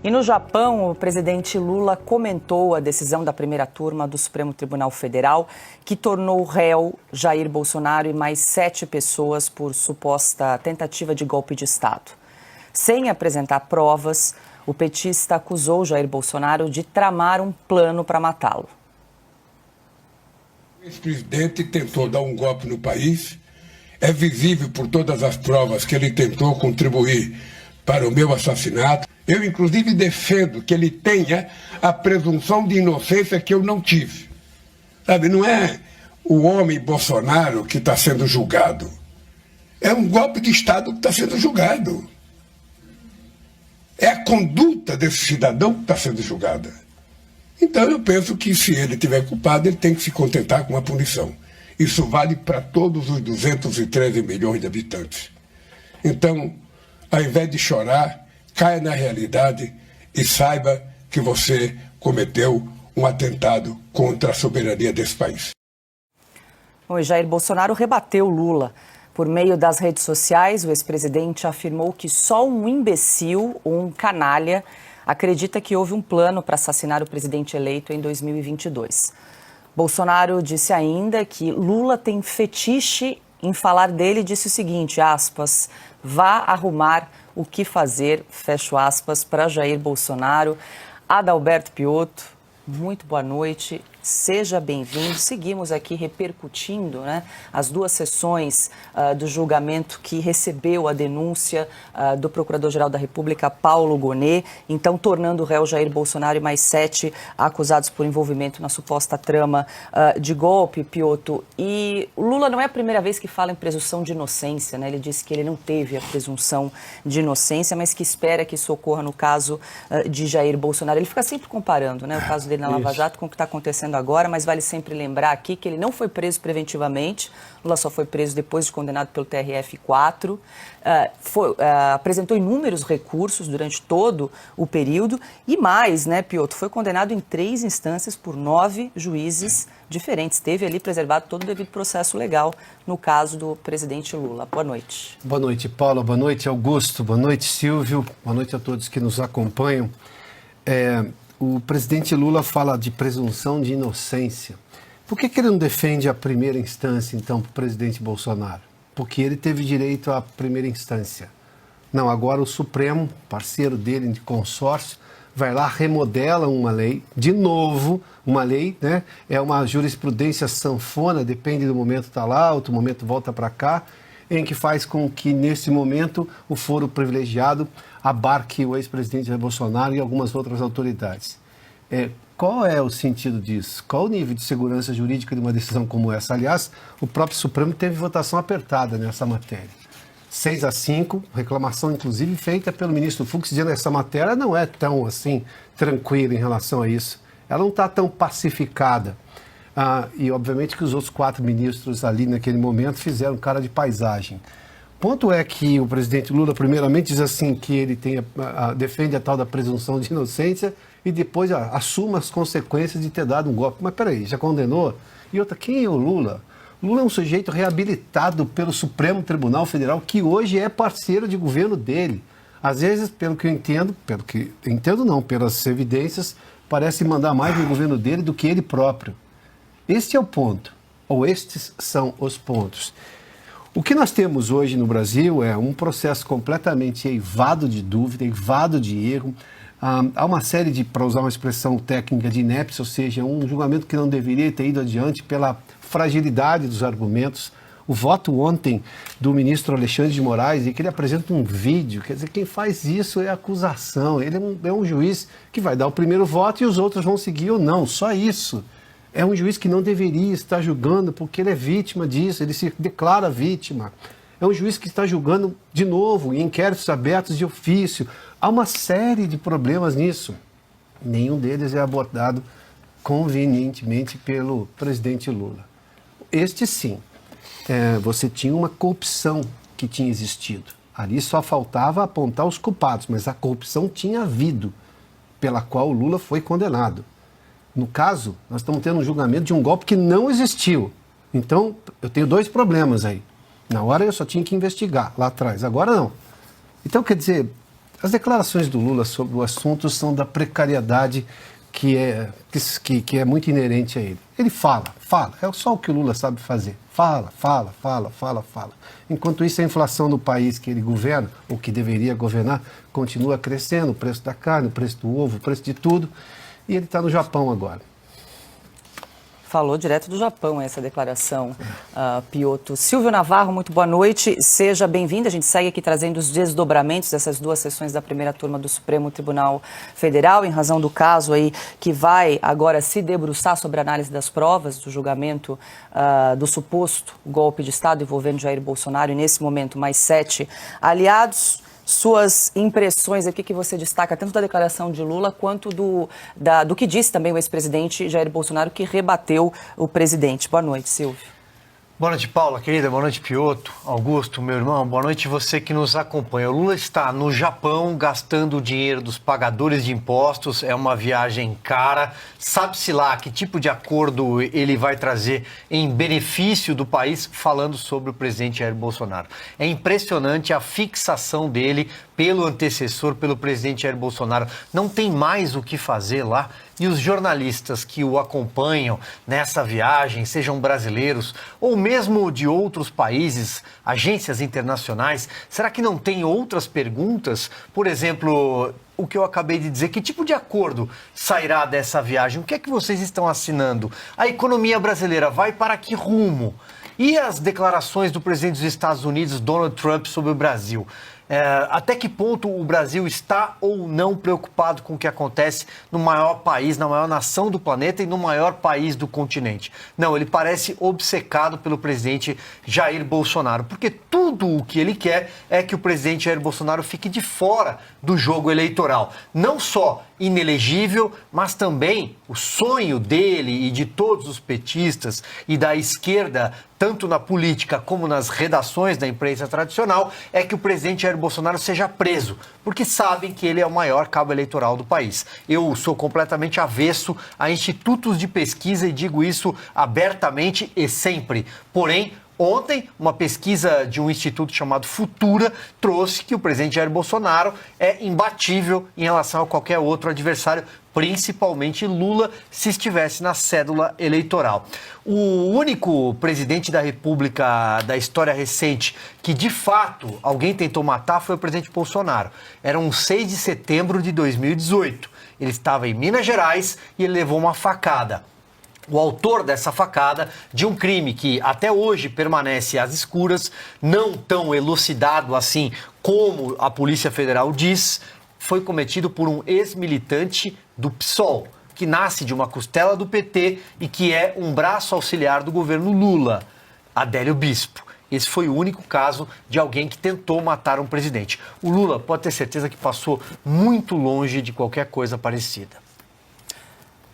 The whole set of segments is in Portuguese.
E no Japão, o presidente Lula comentou a decisão da primeira turma do Supremo Tribunal Federal, que tornou réu Jair Bolsonaro e mais 7 pessoas por suposta tentativa de golpe de Estado. Sem apresentar provas, o petista acusou Jair Bolsonaro de tramar um plano para matá-lo. O ex-presidente tentou dar um golpe no país. É visível por todas as provas que ele tentou contribuir para o meu assassinato. Eu, inclusive, defendo que ele tenha a presunção de inocência que eu não tive. Sabe, não é o homem Bolsonaro que está sendo julgado. É um golpe de Estado que está sendo julgado. É a conduta desse cidadão que está sendo julgada. Então, eu penso que, se ele tiver culpado, ele tem que se contentar com a punição. Isso vale para todos os 213 milhões de habitantes. Então, ao invés de chorar, caia na realidade e saiba que você cometeu um atentado contra a soberania desse país. O Jair Bolsonaro rebateu Lula. Por meio das redes sociais, o ex-presidente afirmou que só um imbecil ou um canalha acredita que houve um plano para assassinar o presidente eleito em 2022. Bolsonaro disse ainda que Lula tem fetiche em falar dele e disse o seguinte, aspas, vá arrumar o que fazer, fecho aspas, para Jair Bolsonaro. Adalberto Piotto, muito boa noite, seja bem-vindo. Seguimos aqui repercutindo, né, as 2 sessões do julgamento que recebeu a denúncia do Procurador-Geral da República, Paulo Gonet, então tornando o réu Jair Bolsonaro e mais 7 acusados por envolvimento na suposta trama de golpe, Piotto. E o Lula não é a primeira vez que fala em presunção de inocência, né? Ele disse que ele não teve a presunção de inocência, mas que espera que isso ocorra no caso de Jair Bolsonaro. Ele fica sempre comparando, né, o caso dele na Lava Jato com o que está acontecendo agora, mas vale sempre lembrar aqui que ele não foi preso preventivamente. Lula só foi preso depois de condenado pelo TRF4. Apresentou inúmeros recursos durante todo o período e mais, né, Piotto, foi condenado em 3 instâncias por 9 juízes diferentes. Teve ali preservado todo o devido processo legal no caso do presidente Lula. Boa noite. Boa noite, Paula. Boa noite, Augusto. Boa noite, Silvio. Boa noite a todos que nos acompanham. O presidente Lula fala de presunção de inocência. Por que ele não defende a primeira instância, então, para o presidente Bolsonaro? Porque ele teve direito à primeira instância. Não, agora o Supremo, parceiro dele de consórcio, vai lá, remodela uma lei, de novo, uma lei, né? É uma jurisprudência sanfona, depende do momento está lá, outro momento volta para cá, em que faz com que, nesse momento, o foro privilegiado abarque o ex-presidente Jair Bolsonaro e algumas outras autoridades. Qual é o sentido disso? Qual o nível de segurança jurídica de uma decisão como essa? Aliás, o próprio Supremo teve votação apertada nessa matéria. 6-5, reclamação inclusive feita pelo ministro Fux, dizendo que essa matéria não é tão assim tranquila em relação a isso. Ela não está tão pacificada. E obviamente que os outros 4 ministros ali naquele momento fizeram cara de paisagem. O ponto é que o presidente Lula, primeiramente, diz assim que ele defende a tal da presunção de inocência e depois assuma as consequências de ter dado um golpe. Mas peraí, já condenou? E outra, quem é o Lula? Lula é um sujeito reabilitado pelo Supremo Tribunal Federal, que hoje é parceiro de governo dele. Às vezes, pelas evidências, parece mandar mais no governo dele do que ele próprio. Este é o ponto, ou estes são os pontos. O que nós temos hoje no Brasil é um processo completamente eivado de dúvida, eivado de erro. Há uma série de, para usar uma expressão técnica, de inépcia, ou seja, um julgamento que não deveria ter ido adiante pela fragilidade dos argumentos. O voto ontem do ministro Alexandre de Moraes, em que ele apresenta um vídeo, quer dizer, quem faz isso é a acusação. Ele é um juiz que vai dar o primeiro voto e os outros vão seguir ou não, só isso. É um juiz que não deveria estar julgando porque ele é vítima disso, ele se declara vítima. É um juiz que está julgando de novo em inquéritos abertos de ofício. Há uma série de problemas nisso. Nenhum deles é abordado convenientemente pelo presidente Lula. Este sim, você tinha uma corrupção que tinha existido. Ali só faltava apontar os culpados, mas a corrupção tinha havido, pela qual o Lula foi condenado. No caso, nós estamos tendo um julgamento de um golpe que não existiu. Então, eu tenho 2 problemas aí. Na hora eu só tinha que investigar, lá atrás. Agora não. Então, quer dizer, As declarações do Lula sobre o assunto são da precariedade que é muito inerente a ele. Ele fala, é só o que o Lula sabe fazer. Fala. Enquanto isso, a inflação no país que ele governa, ou que deveria governar, continua crescendo, o preço da carne, o preço do ovo, o preço de tudo, e ele está no Japão agora. Falou direto do Japão essa declaração, Piotr. Silvio Navarro, muito boa noite, seja bem-vindo. A gente segue aqui trazendo os desdobramentos dessas duas sessões da primeira turma do Supremo Tribunal Federal, em razão do caso aí que vai agora se debruçar sobre a análise das provas do julgamento do suposto golpe de Estado envolvendo Jair Bolsonaro e, nesse momento, mais 7 aliados. Suas impressões, o que você destaca tanto da declaração de Lula quanto do que disse também o ex-presidente Jair Bolsonaro, que rebateu o presidente. Boa noite, Silvio. Boa noite, Paula, querida. Boa noite, Piotr, Augusto, meu irmão. Boa noite você que nos acompanha. O Lula está no Japão gastando o dinheiro dos pagadores de impostos. É uma viagem cara. Sabe-se lá que tipo de acordo ele vai trazer em benefício do país, falando sobre o presidente Jair Bolsonaro. É impressionante a fixação dele pelo antecessor, pelo presidente Jair Bolsonaro. Não tem mais o que fazer lá. E os jornalistas que o acompanham nessa viagem, sejam brasileiros ou mesmo de outros países, agências internacionais, será que não tem outras perguntas? Por exemplo, o que eu acabei de dizer, que tipo de acordo sairá dessa viagem? O que é que vocês estão assinando? A economia brasileira vai para que rumo? E as declarações do presidente dos Estados Unidos, Donald Trump, sobre o Brasil? Até que ponto o Brasil está ou não preocupado com o que acontece no maior país, na maior nação do planeta e no maior país do continente? Não, ele parece obcecado pelo presidente Jair Bolsonaro, porque tudo o que ele quer é que o presidente Jair Bolsonaro fique de fora do jogo eleitoral. Não só inelegível, mas também o sonho dele e de todos os petistas e da esquerda, tanto na política como nas redações da imprensa tradicional, é que o presidente Jair Bolsonaro seja preso, porque sabem que ele é o maior cabo eleitoral do país. Eu sou completamente avesso a institutos de pesquisa e digo isso abertamente e sempre. Porém, ontem, uma pesquisa de um instituto chamado Futura trouxe que o presidente Jair Bolsonaro é imbatível em relação a qualquer outro adversário, principalmente Lula, se estivesse na cédula eleitoral. O único presidente da República da história recente que, de fato, alguém tentou matar foi o presidente Bolsonaro. Era um 6 de setembro de 2018. Ele estava em Minas Gerais e ele levou uma facada. O autor dessa facada, de um crime que até hoje permanece às escuras, não tão elucidado assim como a Polícia Federal diz, foi cometido por um ex-militante do PSOL, que nasce de uma costela do PT e que é um braço auxiliar do governo Lula, Adélio Bispo. Esse foi o único caso de alguém que tentou matar um presidente. O Lula pode ter certeza que passou muito longe de qualquer coisa parecida.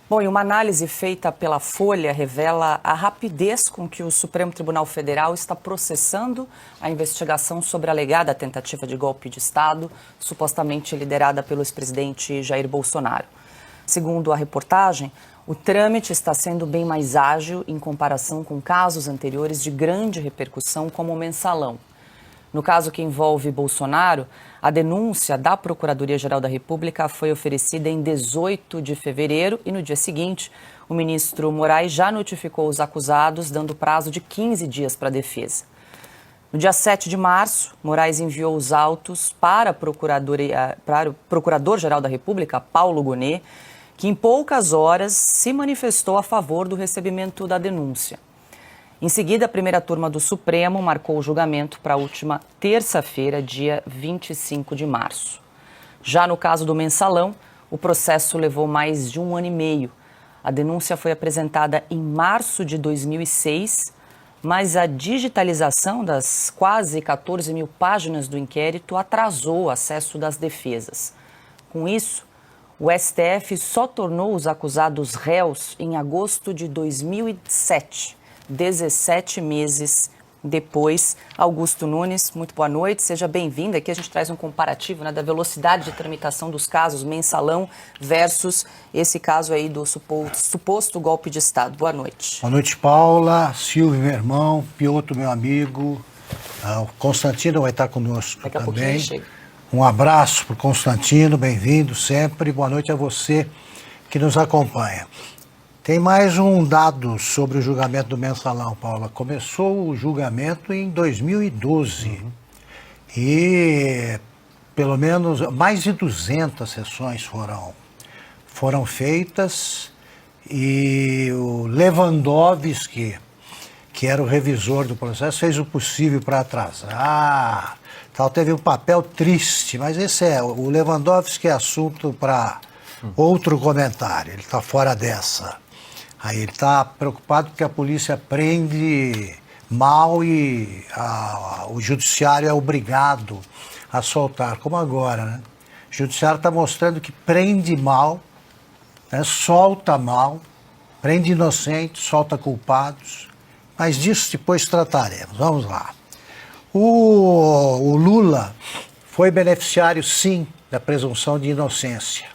Bom, e uma análise feita pela Folha revela a rapidez com que o Supremo Tribunal Federal está processando a investigação sobre a alegada tentativa de golpe de Estado, supostamente liderada pelo ex-presidente Jair Bolsonaro. Segundo a reportagem, o trâmite está sendo bem mais ágil em comparação com casos anteriores de grande repercussão, como o Mensalão. No caso que envolve Bolsonaro, a denúncia da Procuradoria-Geral da República foi oferecida em 18 de fevereiro e, no dia seguinte, o ministro Moraes já notificou os acusados, dando prazo de 15 dias para a defesa. No dia 7 de março, Moraes enviou os autos para o Procurador-Geral da República, Paulo Gonet, que em poucas horas se manifestou a favor do recebimento da denúncia. Em seguida, a primeira turma do Supremo marcou o julgamento para a última terça-feira, dia 25 de março. Já no caso do Mensalão, o processo levou mais de 1 ano e meio. A denúncia foi apresentada em março de 2006, mas a digitalização das quase 14 mil páginas do inquérito atrasou o acesso das defesas. Com isso, o STF só tornou os acusados réus em agosto de 2007. 17 meses depois. Augusto Nunes, muito boa noite, seja bem-vindo. Aqui a gente traz um comparativo, né, da velocidade de tramitação dos casos Mensalão versus esse caso aí do suposto golpe de Estado. Boa noite. Boa noite, Paula, Silvio, meu irmão, Piotr, meu amigo, o Constantino vai estar conosco Daqui a também. pouquinho chega. Um abraço para o Constantino, bem-vindo sempre. Boa noite a você que nos acompanha. Tem mais um dado sobre o julgamento do Mensalão, Paula. Começou o julgamento em 2012 e pelo menos mais de 200 sessões foram feitas e o Lewandowski, que era o revisor do processo, fez o possível para atrasar. Teve um papel triste, mas o Lewandowski é assunto para outro comentário, ele está fora dessa. Aí ele está preocupado porque a polícia prende mal e o judiciário é obrigado a soltar, como agora, né? O judiciário está mostrando que prende mal, né? Solta mal, prende inocentes, solta culpados, mas disso depois trataremos. Vamos lá. O Lula foi beneficiário, sim, da presunção de inocência.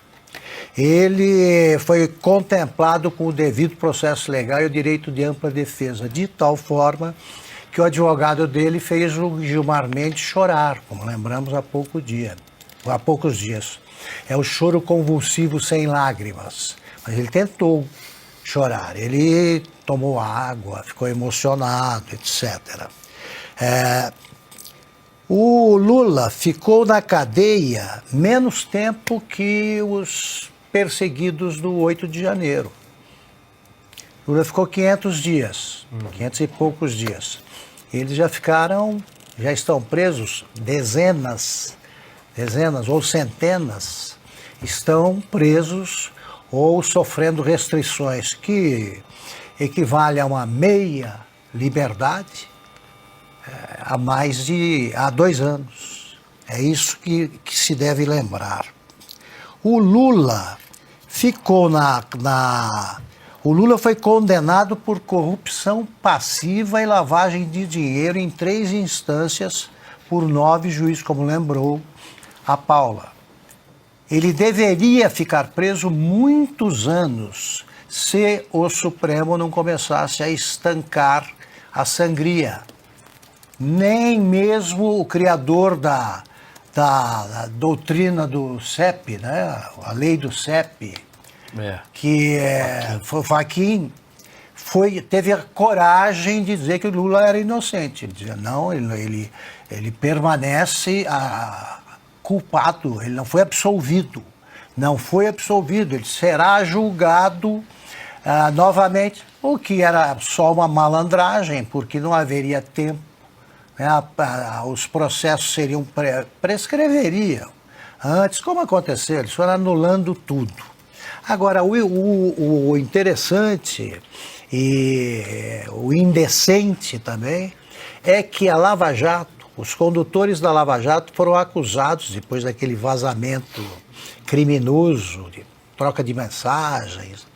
Ele foi contemplado com o devido processo legal e o direito de ampla defesa, de tal forma que o advogado dele fez o Gilmar Mendes chorar, como lembramos há poucos dias. É o choro convulsivo sem lágrimas, mas ele tentou chorar, ele tomou água, ficou emocionado, etc. O Lula ficou na cadeia menos tempo que os perseguidos do 8 de janeiro. Lula ficou 500 dias, 500 e poucos dias. Eles já estão presos, dezenas ou centenas estão presos ou sofrendo restrições que equivalem a uma meia liberdade há 2 anos. É isso que se deve lembrar. O Lula o Lula foi condenado por corrupção passiva e lavagem de dinheiro em 3 instâncias por 9 juízes, como lembrou a Paula. Ele deveria ficar preso muitos anos se o Supremo não começasse a estancar a sangria. Nem mesmo o criador da doutrina do CEP, né? A lei do CEP, que foi Fachin, teve a coragem de dizer que o Lula era inocente. Ele dizia, não, ele permanece culpado, ele não foi absolvido. Ele será julgado novamente, o que era só uma malandragem, porque não haveria tempo. Os processos prescreveriam antes, como aconteceu, eles foram anulando tudo. Agora, o interessante e o indecente também é que a Lava Jato, os condutores da Lava Jato foram acusados, depois daquele vazamento criminoso, de troca de mensagens,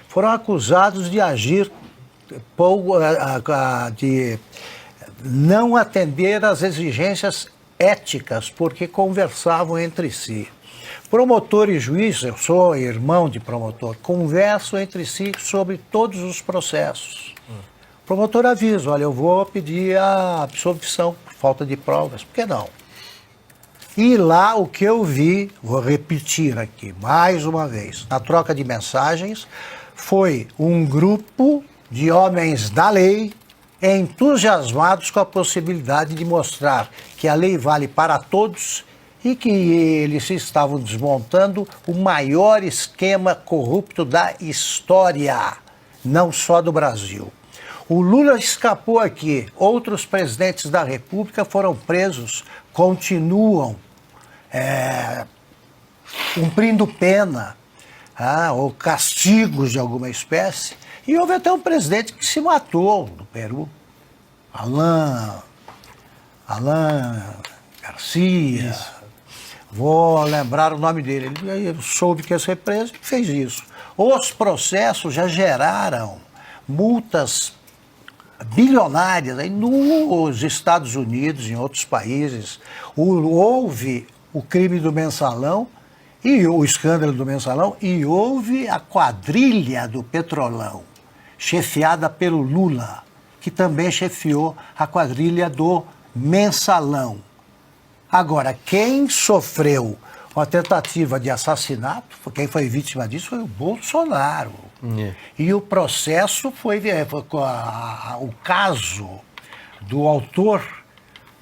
foram acusados de agir de não atender às exigências éticas, porque conversavam entre si. Promotor e juiz, eu sou irmão de promotor, conversam entre si sobre todos os processos. O promotor avisa, olha, eu vou pedir a absolvição por falta de provas, por que não? E lá o que eu vi, vou repetir aqui mais uma vez, na troca de mensagens, foi um grupo de homens da lei entusiasmados com a possibilidade de mostrar que a lei vale para todos e que eles estavam desmontando o maior esquema corrupto da história, não só do Brasil. O Lula escapou aqui, outros presidentes da República foram presos, continuam cumprindo pena ou castigos de alguma espécie. E houve até um presidente que se matou no Peru, Alan Garcia. Isso. Vou lembrar o nome dele. Ele soube que ia ser preso e fez isso. Os processos já geraram multas bilionárias aí nos Estados Unidos, em outros países. Houve o crime do Mensalão e o escândalo do Mensalão e houve a quadrilha do Petrolão, chefiada pelo Lula, que também chefiou a quadrilha do Mensalão. Agora, quem sofreu uma tentativa de assassinato, quem foi vítima disso foi o Bolsonaro. E o processo foi o caso do autor,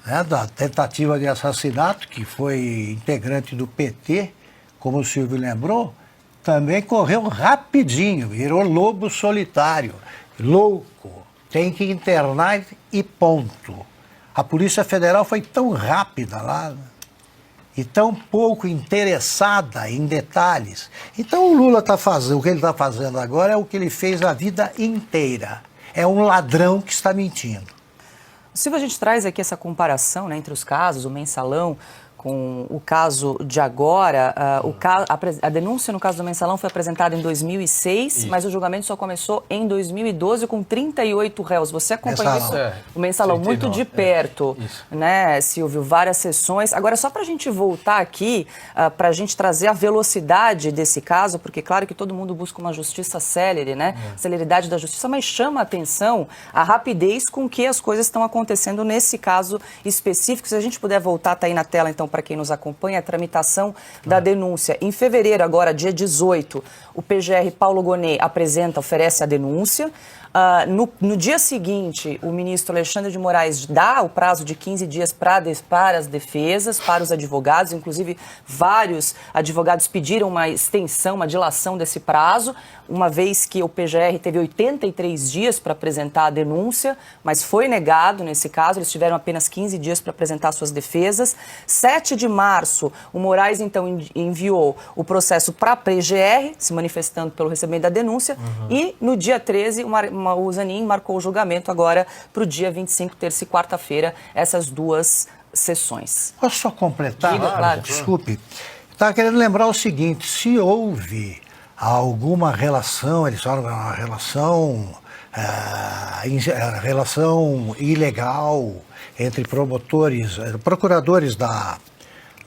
né, da tentativa de assassinato, que foi integrante do PT, como o Silvio lembrou, também correu rapidinho, virou lobo solitário, louco, tem que internar e ponto. A Polícia Federal foi tão rápida lá e tão pouco interessada em detalhes. Então o Lula está fazendo, o que ele está fazendo agora é o que ele fez a vida inteira. É um ladrão que está mentindo. Silvio, a gente traz aqui essa comparação, né, entre os casos, o Mensalão com o caso de agora. A denúncia no caso do Mensalão foi apresentada em 2006, mas o julgamento só começou em 2012 com 38 réus. Você acompanhou isso? O Mensalão muito de perto, né, Silvio? Várias sessões. Agora, só para a gente voltar aqui, para a gente trazer a velocidade desse caso, porque claro que todo mundo busca uma justiça célere, né? Celeridade da justiça, mas chama a atenção a rapidez com que as coisas estão acontecendo nesse caso específico. Se a gente puder voltar, tá aí na tela, então, para quem nos acompanha, a tramitação da denúncia. Em fevereiro, agora, dia 18, o PGR Paulo Gonet oferece a denúncia. No dia seguinte, o ministro Alexandre de Moraes dá o prazo de 15 dias para as defesas, para os advogados. Inclusive, vários advogados pediram uma extensão, uma dilação desse prazo, uma vez que o PGR teve 83 dias para apresentar a denúncia, mas foi negado nesse caso. Eles tiveram apenas 15 dias para apresentar suas defesas. 7 de março, o Moraes, então, enviou o processo para a PGR, se manifestando pelo recebimento da denúncia, e no dia 13, o Zanin marcou o julgamento agora para o dia 25, terça e quarta-feira, essas duas sessões. Posso só completar? Diga, claro. Desculpe. Estava querendo lembrar o seguinte, se houve alguma relação, eles falam uma relação ilegal entre procuradores da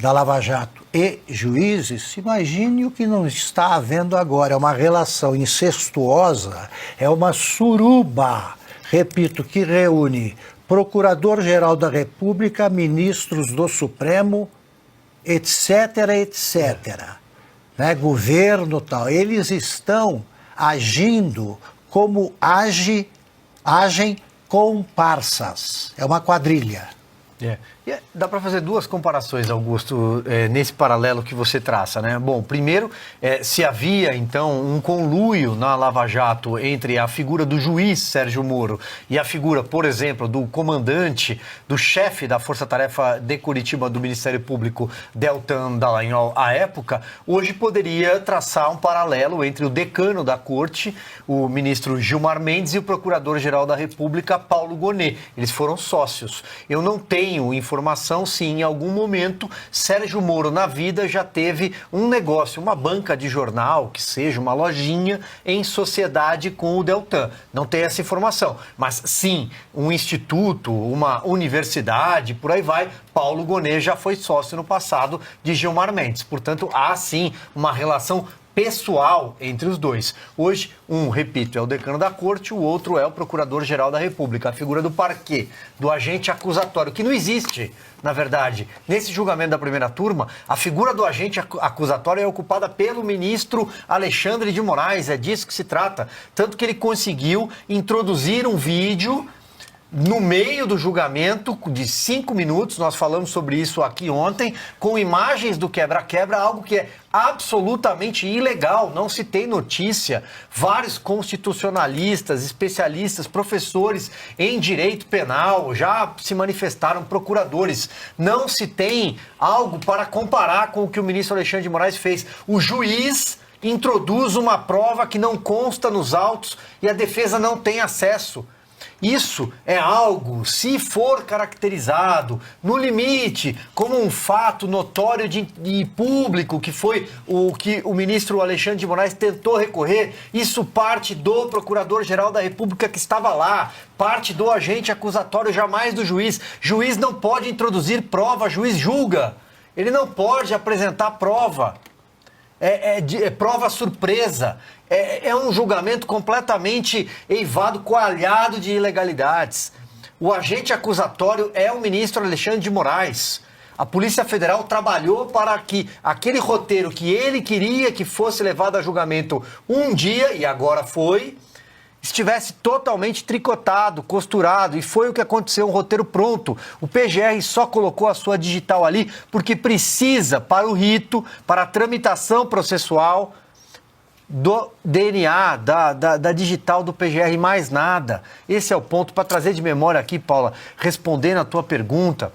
Lava Jato e juízes, imagine o que não está havendo agora. É uma relação incestuosa, é uma suruba, repito, que reúne Procurador-Geral da República, ministros do Supremo, etc., etc., né? Governo tal. Eles estão agindo como agem comparsas. É uma quadrilha. Dá para fazer duas comparações, Augusto, nesse paralelo que você traça, né? Bom, primeiro, se havia, então, um conluio na Lava Jato entre a figura do juiz Sérgio Moro e a figura, por exemplo, do comandante, do chefe da Força Tarefa de Curitiba do Ministério Público, Deltan Dallagnol, à época, hoje poderia traçar um paralelo entre o decano da Corte, o ministro Gilmar Mendes, e o Procurador-Geral da República, Paulo Gonet. Eles foram sócios. Eu não tenho informação se em algum momento Sérgio Moro na vida já teve um negócio, uma banca de jornal, que seja uma lojinha em sociedade com o Deltan. Não tem essa informação, mas sim, um instituto, uma universidade, por aí vai. Paulo Gonet já foi sócio no passado de Gilmar Mendes. Portanto, há sim uma relação pessoal entre os dois. Hoje, repito, é o decano da Corte, o outro é o Procurador-Geral da República, a figura do parquê, do agente acusatório, que não existe, na verdade. Nesse julgamento da primeira turma, a figura do agente acusatório é ocupada pelo ministro Alexandre de Moraes, é disso que se trata. Tanto que ele conseguiu introduzir um vídeo no meio do julgamento, de 5 minutos, nós falamos sobre isso aqui ontem, com imagens do quebra-quebra, algo que é absolutamente ilegal, não se tem notícia. Vários constitucionalistas, especialistas, professores em direito penal já se manifestaram, procuradores. Não se tem algo para comparar com o que o ministro Alexandre de Moraes fez. O juiz introduz uma prova que não consta nos autos e a defesa não tem acesso. Isso é algo, se for caracterizado no limite como um fato notório e público, que foi o que o ministro Alexandre de Moraes tentou recorrer, isso parte do Procurador-Geral da República que estava lá, parte do agente acusatório, jamais do juiz. Juiz não pode introduzir prova, juiz julga. Ele não pode apresentar prova. É prova surpresa. É um julgamento completamente eivado, coalhado de ilegalidades. O agente acusatório é o ministro Alexandre de Moraes. A Polícia Federal trabalhou para que aquele roteiro que ele queria que fosse levado a julgamento um dia, e agora foi, estivesse totalmente tricotado, costurado, e foi o que aconteceu, um roteiro pronto. O PGR só colocou a sua digital ali porque precisa, para o rito, para a tramitação processual do DNA, da digital do PGR, mais nada. Esse é o ponto. Para trazer de memória aqui, Paula, respondendo a tua pergunta,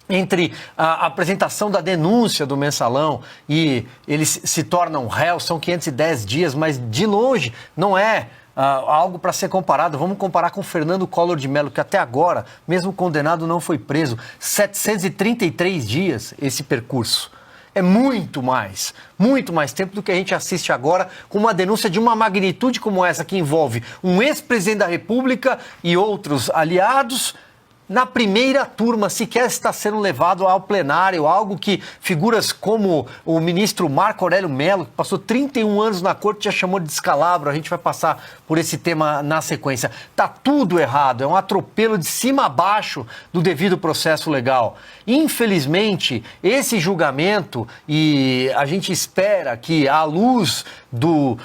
entre a apresentação da denúncia do mensalão e eles se tornam réus, são 510 dias, mas de longe não é algo para ser comparado. Vamos comparar com Fernando Collor de Mello, que até agora, mesmo condenado, não foi preso. 733 dias esse percurso. É muito mais tempo do que a gente assiste agora com uma denúncia de uma magnitude como essa, que envolve um ex-presidente da República e outros aliados. Na primeira turma, sequer está sendo levado ao plenário, algo que figuras como o ministro Marco Aurélio Mello, que passou 31 anos na corte, já chamou de descalabro. A gente vai passar por esse tema na sequência. Está tudo errado, é um atropelo de cima a baixo do devido processo legal. Infelizmente, esse julgamento, e a gente espera que a luz do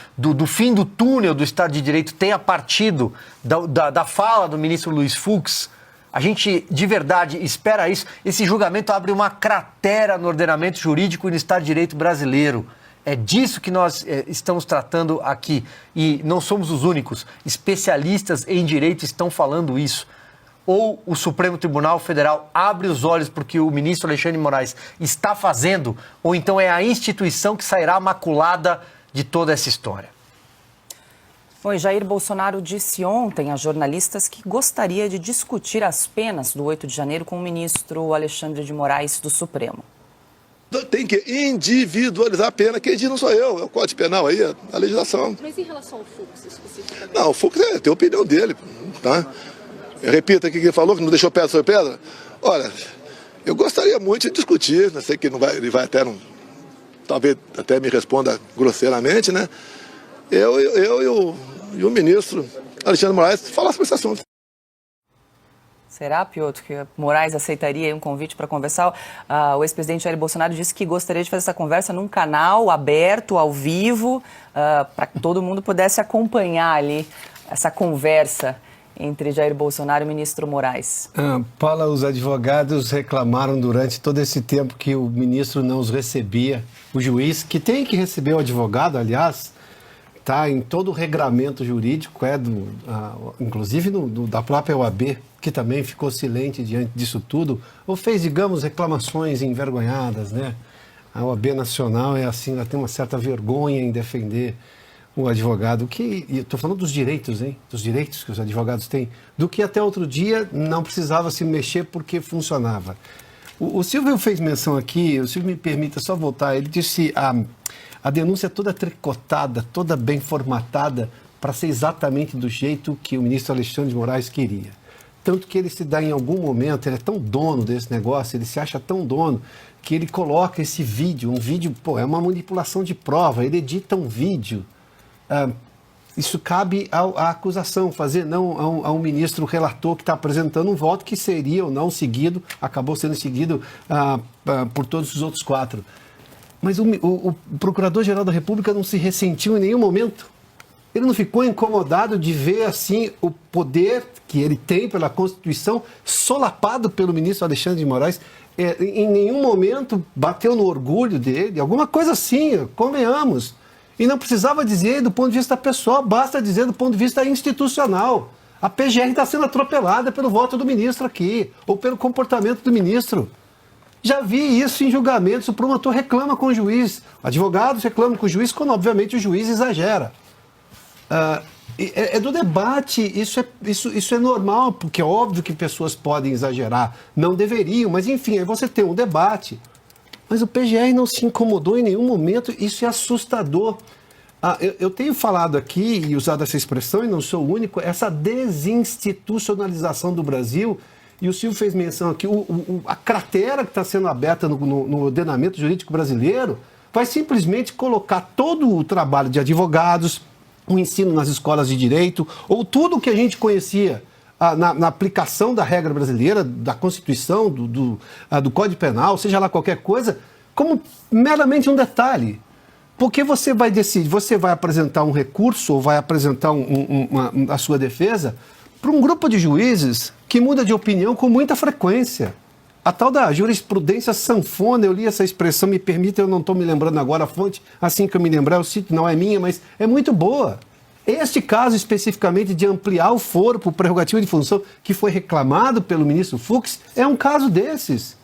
fim do túnel do Estado de Direito tenha partido da fala do ministro Luiz Fux. A gente, de verdade, espera isso. Esse julgamento abre uma cratera no ordenamento jurídico e no Estado de Direito brasileiro. É disso que nós estamos tratando aqui. E não somos os únicos. Especialistas em direito estão falando isso. Ou o Supremo Tribunal Federal abre os olhos porque o ministro Alexandre de Moraes está fazendo, ou então é a instituição que sairá maculada de toda essa história. Bom, Jair Bolsonaro disse ontem a jornalistas que gostaria de discutir as penas do 8 de janeiro com o ministro Alexandre de Moraes do Supremo. Tem que individualizar a pena. Quem diz não sou eu, é o Código Penal aí, a legislação. Mas em relação ao Fux especificamente? Não, o Fux tem a opinião dele, tá? Eu repito aqui que ele falou, que não deixou pedra sobre pedra. Olha, eu gostaria muito de discutir, eu sei que ele vai até, talvez até me responda grosseiramente, né? Eu e o ministro Alexandre de Moraes falar sobre esse assunto. Será, Piotr, que Moraes aceitaria um convite para conversar? O ex-presidente Jair Bolsonaro disse que gostaria de fazer essa conversa num canal aberto, ao vivo, para que todo mundo pudesse acompanhar ali essa conversa entre Jair Bolsonaro e o ministro Moraes. Paula, os advogados reclamaram durante todo esse tempo que o ministro não os recebia. O juiz, que tem que receber o advogado, aliás, está em todo o regramento jurídico, inclusive da própria OAB, que também ficou silente diante disso tudo, ou fez, digamos, reclamações envergonhadas, né? A OAB Nacional é assim, ela tem uma certa vergonha em defender o advogado, estou falando dos direitos, hein? Dos direitos que os advogados têm, do que até outro dia não precisava se mexer porque funcionava. O Silvio fez menção aqui, o Silvio me permita só voltar, ele disse a denúncia é toda tricotada, toda bem formatada para ser exatamente do jeito que o ministro Alexandre de Moraes queria. Tanto que ele se dá em algum momento, ele é tão dono desse negócio, ele se acha tão dono, que ele coloca esse vídeo, é uma manipulação de prova, ele edita um vídeo. Isso cabe à acusação, fazer não a um ministro relator que está apresentando um voto que seria ou não seguido, acabou sendo seguido por todos os outros 4. Mas o Procurador-Geral da República não se ressentiu em nenhum momento. Ele não ficou incomodado de ver, assim, o poder que ele tem pela Constituição solapado pelo ministro Alexandre de Moraes. Em nenhum momento bateu no orgulho dele, alguma coisa assim, convenhamos. E não precisava dizer do ponto de vista pessoal, basta dizer do ponto de vista institucional. A PGR está sendo atropelada pelo voto do ministro aqui, ou pelo comportamento do ministro. Já vi isso em julgamentos, o promotor reclama com o juiz, advogados reclamam com o juiz, quando obviamente o juiz exagera. Do debate, isso é normal, porque é óbvio que pessoas podem exagerar, não deveriam, mas enfim, aí você tem um debate. Mas o PGR não se incomodou em nenhum momento, isso é assustador. Eu tenho falado aqui e usado essa expressão, e não sou o único, essa desinstitucionalização do Brasil. E o Silvio fez menção aqui, a cratera que está sendo aberta no ordenamento jurídico brasileiro vai simplesmente colocar todo o trabalho de advogados, o ensino nas escolas de direito, ou tudo o que a gente conhecia na aplicação da regra brasileira, da Constituição, do Código Penal, seja lá qualquer coisa, como meramente um detalhe. Porque você vai decidir, você vai apresentar um recurso ou vai apresentar a sua defesa para um grupo de juízes que muda de opinião com muita frequência. A tal da jurisprudência sanfona, eu li essa expressão, me permita, eu não estou me lembrando agora a fonte, assim que eu me lembrar, eu cito, não é minha, mas é muito boa. Este caso especificamente de ampliar o foro por prerrogativa de função que foi reclamado pelo ministro Fux, é um caso desses.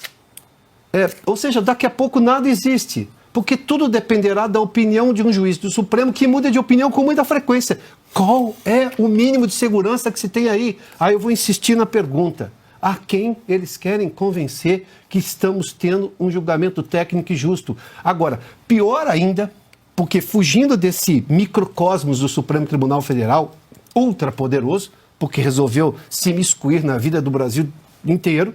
Ou seja, daqui a pouco nada existe, porque tudo dependerá da opinião de um juiz do Supremo que muda de opinião com muita frequência. Qual é o mínimo de segurança que se tem aí? Aí eu vou insistir na pergunta. A quem eles querem convencer que estamos tendo um julgamento técnico e justo? Agora, pior ainda, porque fugindo desse microcosmos do Supremo Tribunal Federal, ultrapoderoso, porque resolveu se imiscuir na vida do Brasil inteiro,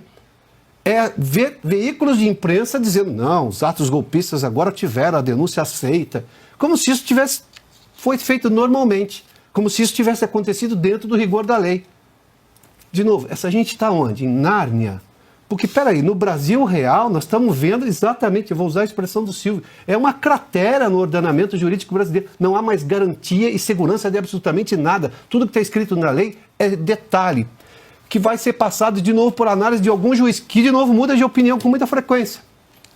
é ver veículos de imprensa dizendo, não, os atos golpistas agora tiveram a denúncia aceita, como se isso foi feito normalmente, como se isso tivesse acontecido dentro do rigor da lei. De novo, essa gente está onde? Em Nárnia. Porque, peraí, no Brasil real, nós estamos vendo exatamente, eu vou usar a expressão do Silvio, é uma cratera no ordenamento jurídico brasileiro. Não há mais garantia e segurança de absolutamente nada. Tudo que está escrito na lei é detalhe, que vai ser passado de novo por análise de algum juiz, que de novo muda de opinião com muita frequência.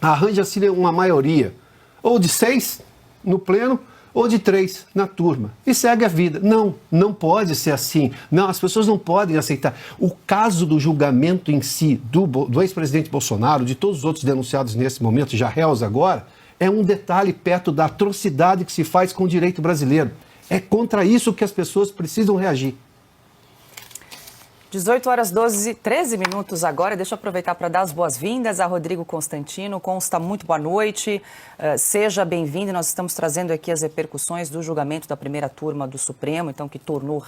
Arranja-se uma maioria, ou de 6 no pleno, ou de 3 na turma, e segue a vida. Não pode ser assim. Não, as pessoas não podem aceitar. O caso do julgamento em si, do ex-presidente Bolsonaro, de todos os outros denunciados nesse momento, já réus agora, é um detalhe perto da atrocidade que se faz com o direito brasileiro. É contra isso que as pessoas precisam reagir. 18 horas 13 minutos agora. Deixa eu aproveitar para dar as boas-vindas a Rodrigo Constantino. Consta, muito boa noite. Seja bem-vindo. Nós estamos trazendo aqui as repercussões do julgamento da primeira turma do Supremo, então que tornou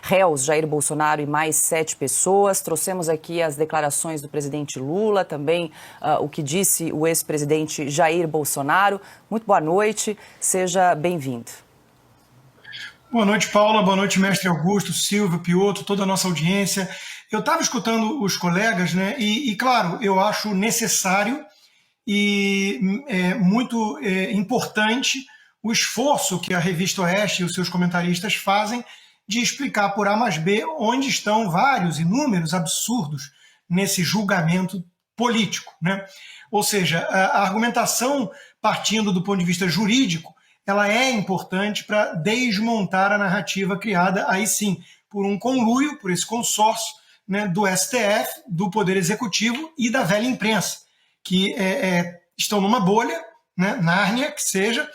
réus Jair Bolsonaro e mais 7 pessoas. Trouxemos aqui as declarações do presidente Lula, também o que disse o ex-presidente Jair Bolsonaro. Muito boa noite. Seja bem-vindo. Boa noite, Paula. Boa noite, mestre Augusto, Silvio, Piotto, toda a nossa audiência. Eu estava escutando os colegas, né? E, claro, eu acho necessário e muito importante o esforço que a Revista Oeste e os seus comentaristas fazem de explicar por A mais B onde estão vários, inúmeros absurdos nesse julgamento político, né? Ou seja, a argumentação partindo do ponto de vista jurídico, ela é importante para desmontar a narrativa criada, aí sim, por um conluio, por esse consórcio, né, do STF, do Poder Executivo e da velha imprensa, que estão numa bolha, né, Nárnia, que seja,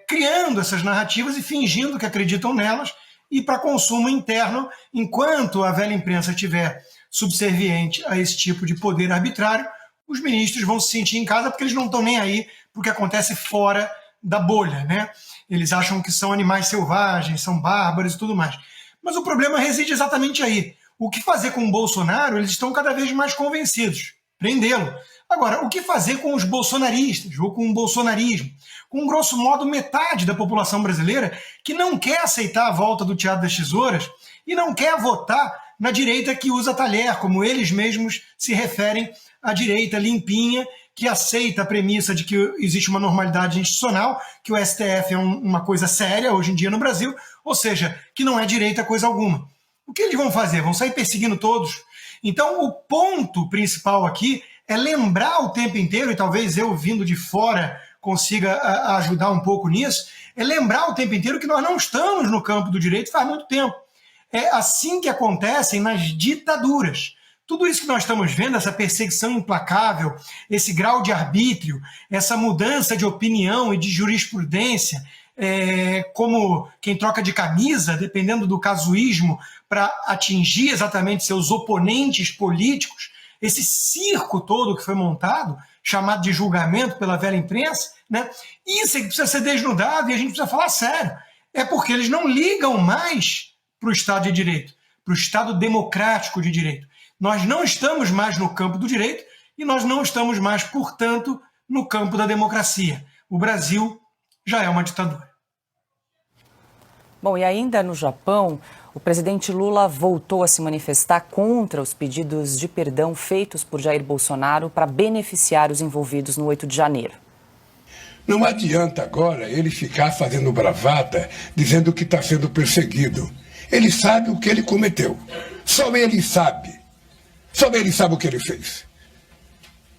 criando essas narrativas e fingindo que acreditam nelas, e para consumo interno, enquanto a velha imprensa estiver subserviente a esse tipo de poder arbitrário, os ministros vão se sentir em casa porque eles não estão nem aí para o que acontece fora da bolha, né? Eles acham que são animais selvagens, são bárbaros e tudo mais. Mas o problema reside exatamente aí. O que fazer com o Bolsonaro, eles estão cada vez mais convencidos. Prendê-lo. Agora, o que fazer com os bolsonaristas, ou com o bolsonarismo? Com, grosso modo, metade da população brasileira que não quer aceitar a volta do Teatro das Tesouras e não quer votar na direita que usa talher, como eles mesmos se referem à direita limpinha, que aceita a premissa de que existe uma normalidade institucional, que o STF é uma coisa séria hoje em dia no Brasil, ou seja, que não é direita coisa alguma. O que eles vão fazer? Vão sair perseguindo todos? Então, o ponto principal aqui é lembrar o tempo inteiro, e talvez eu, vindo de fora, consiga ajudar um pouco nisso, é lembrar o tempo inteiro que nós não estamos no campo do direito faz muito tempo. É assim que acontecem nas ditaduras. Tudo isso que nós estamos vendo, essa perseguição implacável, esse grau de arbítrio, essa mudança de opinião e de jurisprudência, como quem troca de camisa, dependendo do casuísmo, para atingir exatamente seus oponentes políticos, esse circo todo que foi montado, chamado de julgamento pela velha imprensa, né? Isso é que precisa ser desnudado e a gente precisa falar sério. É porque eles não ligam mais para o Estado de Direito, para o Estado democrático de direito. Nós não estamos mais no campo do direito e nós não estamos mais, portanto, no campo da democracia. O Brasil já é uma ditadura. Bom, e ainda no Japão, o presidente Lula voltou a se manifestar contra os pedidos de perdão feitos por Jair Bolsonaro para beneficiar os envolvidos no 8 de janeiro. Não adianta agora ele ficar fazendo bravata, dizendo que está sendo perseguido. Ele sabe o que ele cometeu. Só ele sabe. Só ele sabe o que ele fez.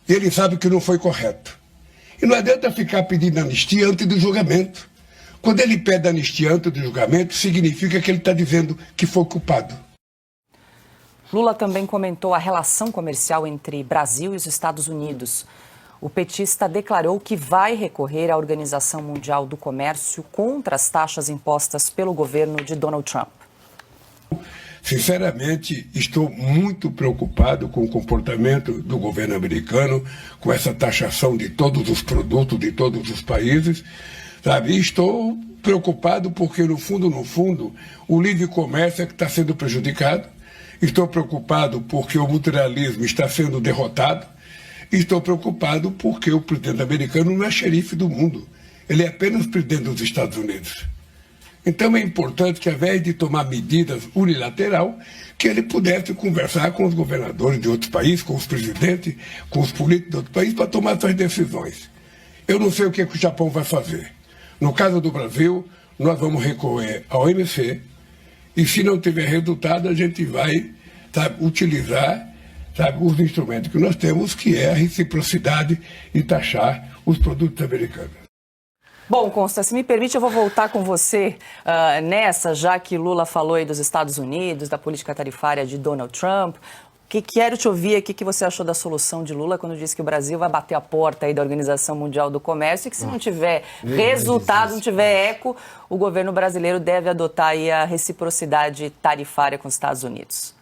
Ele sabe que não foi correto. E não adianta ficar pedindo anistia antes do julgamento. Quando ele pede anistia antes do julgamento, significa que ele está dizendo que foi culpado. Lula também comentou a relação comercial entre Brasil e os Estados Unidos. O petista declarou que vai recorrer à Organização Mundial do Comércio contra as taxas impostas pelo governo de Donald Trump. Sinceramente, estou muito preocupado com o comportamento do governo americano, com essa taxação de todos os produtos de todos os países. Sabe, estou preocupado porque, no fundo, o livre comércio é que está sendo prejudicado. Estou preocupado porque o multilateralismo está sendo derrotado. Estou preocupado porque o presidente americano não é xerife do mundo. Ele é apenas presidente dos Estados Unidos. Então é importante que, ao invés de tomar medidas unilateral, que ele pudesse conversar com os governadores de outros países, com os presidentes, com os políticos de outros países, para tomar suas decisões. Eu não sei o que o Japão vai fazer. No caso do Brasil, nós vamos recorrer à OMC e, se não tiver resultado, a gente vai, utilizar, os instrumentos que nós temos, que é a reciprocidade e taxar os produtos americanos. Bom, Consta, se me permite, eu vou voltar com você nessa, já que Lula falou aí dos Estados Unidos, da política tarifária de Donald Trump. Quero te ouvir aqui o que você achou da solução de Lula quando disse que o Brasil vai bater a porta aí da Organização Mundial do Comércio e que, se não tiver resultado, não tiver eco, o governo brasileiro deve adotar aí a reciprocidade tarifária com os Estados Unidos.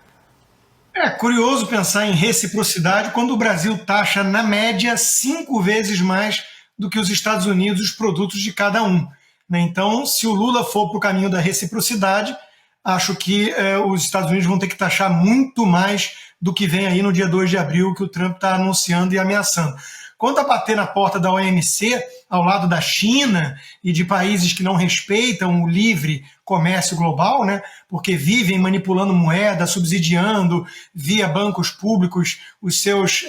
É curioso pensar em reciprocidade quando o Brasil taxa, na média, 5 vezes mais do que os Estados Unidos os produtos de cada um. Então, se o Lula for para o caminho da reciprocidade, acho que os Estados Unidos vão ter que taxar muito mais do que vem aí no dia 2 de abril, que o Trump está anunciando e ameaçando. Quanto a bater na porta da OMC, ao lado da China e de países que não respeitam o livre comércio global, né, porque vivem manipulando moeda, subsidiando via bancos públicos os seus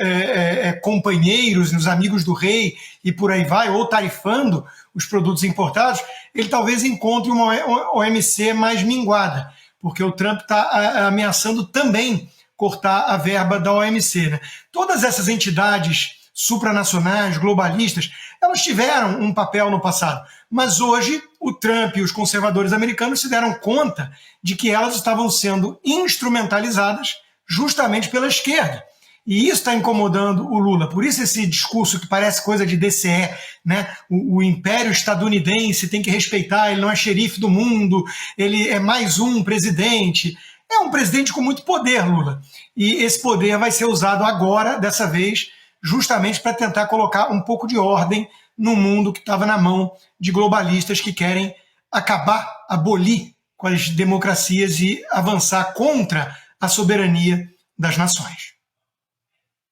companheiros, os amigos do rei e por aí vai, ou tarifando os produtos importados, ele talvez encontre uma OMC mais minguada, porque o Trump está ameaçando também cortar a verba da OMC. Né? Todas essas entidades supranacionais, globalistas, elas tiveram um papel no passado, mas hoje o Trump e os conservadores americanos se deram conta de que elas estavam sendo instrumentalizadas justamente pela esquerda. E isso está incomodando o Lula. Por isso esse discurso que parece coisa de DCE, né? O império estadunidense tem que respeitar, ele não é xerife do mundo, ele é mais um presidente. É um presidente com muito poder, Lula. E esse poder vai ser usado agora, dessa vez, justamente para tentar colocar um pouco de ordem no mundo que estava na mão de globalistas que querem acabar, abolir com as democracias e avançar contra a soberania das nações.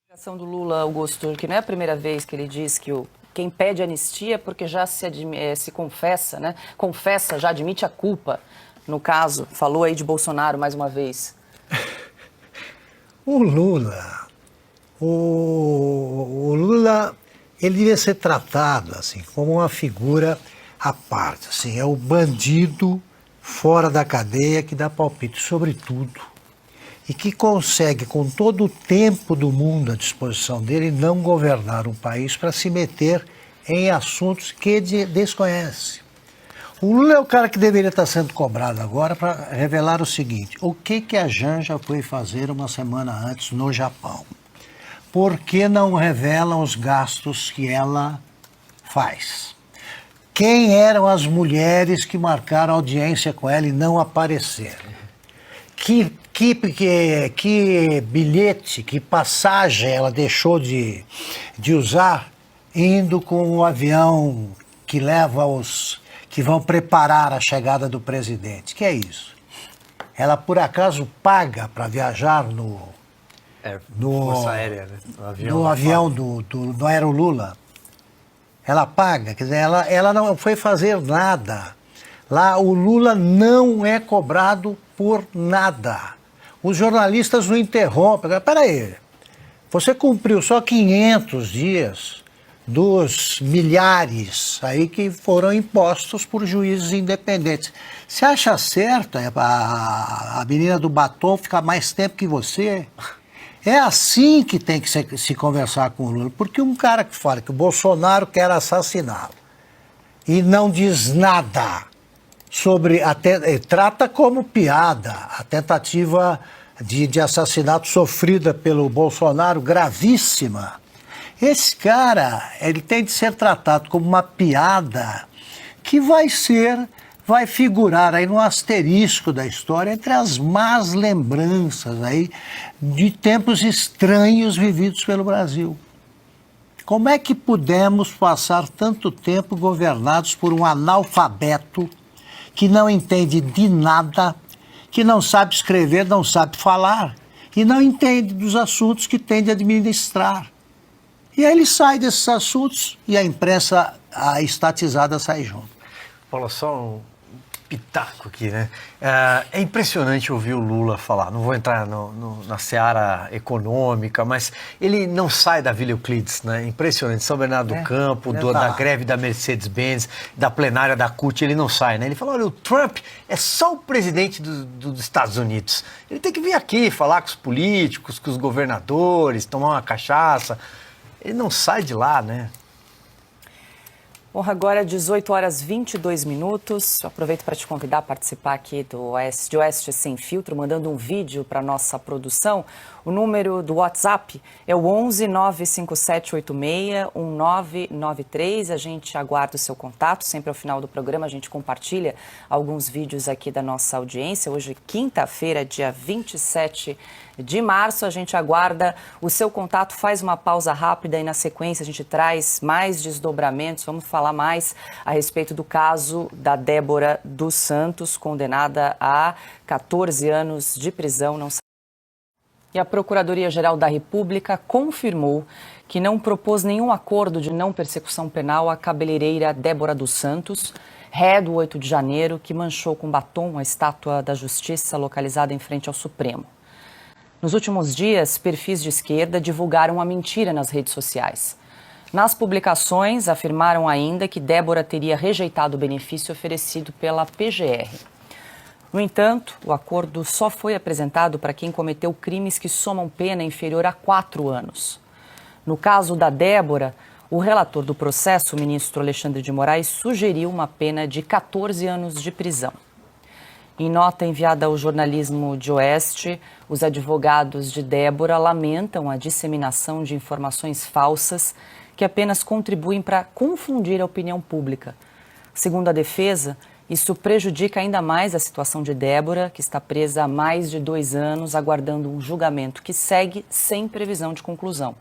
A reação do Lula, Augusto, que não é a primeira vez que ele diz que quem pede anistia é porque já se confessa, né? Confessa, já admite a culpa. No caso, falou aí de Bolsonaro mais uma vez. O Lula, ele devia ser tratado assim, como uma figura à parte. Assim, é o bandido fora da cadeia que dá palpite sobre tudo e que consegue, com todo o tempo do mundo à disposição dele, não governar um país para se meter em assuntos que desconhece. O Lula é o cara que deveria estar sendo cobrado agora para revelar o seguinte: o que a Janja foi fazer uma semana antes no Japão? Por que não revelam os gastos que ela faz? Quem eram as mulheres que marcaram audiência com ela e não apareceram? Que bilhete, que passagem ela deixou de usar indo com o avião que leva os que vão preparar a chegada do presidente? Que é isso? Ela, por acaso, paga para viajar Força Aérea, né? No avião do Aerolula? Ela paga, quer dizer, ela não foi fazer nada Lá o Lula não é cobrado por nada. Os jornalistas não interrompem. Peraí, você cumpriu só 500 dias dos milhares aí que foram impostos por juízes independentes. Você acha certo a menina do batom ficar mais tempo que você? É assim que tem que se conversar com o Lula, porque um cara que fala que o Bolsonaro quer assassiná-lo e não diz nada sobre, trata como piada a tentativa de assassinato sofrida pelo Bolsonaro, gravíssima. Esse cara, ele tem de ser tratado como uma piada que vai figurar aí no asterisco da história entre as más lembranças aí de tempos estranhos vividos pelo Brasil. Como é que pudemos passar tanto tempo governados por um analfabeto que não entende de nada, que não sabe escrever, não sabe falar e não entende dos assuntos que tem de administrar? E aí ele sai desses assuntos e a imprensa estatizada sai junto. Paulo, só um pitaco aqui, né? É impressionante ouvir o Lula falar. Não vou entrar na seara econômica, mas ele não sai da Vila Euclides, né? Impressionante. São Bernardo do Campo, da greve da Mercedes-Benz, da plenária da CUT, ele não sai, né? Ele fala, olha, o Trump é só o presidente dos Estados Unidos. Ele tem que vir aqui falar com os políticos, com os governadores, tomar uma cachaça. Ele não sai de lá, né? Bom, agora 18 horas 22 minutos. Eu aproveito para te convidar a participar aqui de Oeste Sem Filtro, mandando um vídeo para nossa produção. O número do WhatsApp é o 11 95786 1993. A gente aguarda o seu contato. Sempre ao final do programa a gente compartilha alguns vídeos aqui da nossa audiência. Hoje, quinta-feira, dia 27 de março, a gente aguarda o seu contato, faz uma pausa rápida e na sequência a gente traz mais desdobramentos. Vamos falar mais a respeito do caso da Débora dos Santos, condenada a 14 anos de prisão. E a Procuradoria-Geral da República confirmou que não propôs nenhum acordo de não persecução penal à cabeleireira Débora dos Santos, ré do 8 de janeiro, que manchou com batom a estátua da Justiça localizada em frente ao Supremo. Nos últimos dias, perfis de esquerda divulgaram uma mentira nas redes sociais. Nas publicações, afirmaram ainda que Débora teria rejeitado o benefício oferecido pela PGR. No entanto, o acordo só foi apresentado para quem cometeu crimes que somam pena inferior a 4 anos. No caso da Débora, o relator do processo, o ministro Alexandre de Moraes, sugeriu uma pena de 14 anos de prisão. Em nota enviada ao jornalismo de Oeste, os advogados de Débora lamentam a disseminação de informações falsas que apenas contribuem para confundir a opinião pública. Segundo a defesa, isso prejudica ainda mais a situação de Débora, que está presa há mais de 2 anos, aguardando um julgamento que segue sem previsão de conclusão.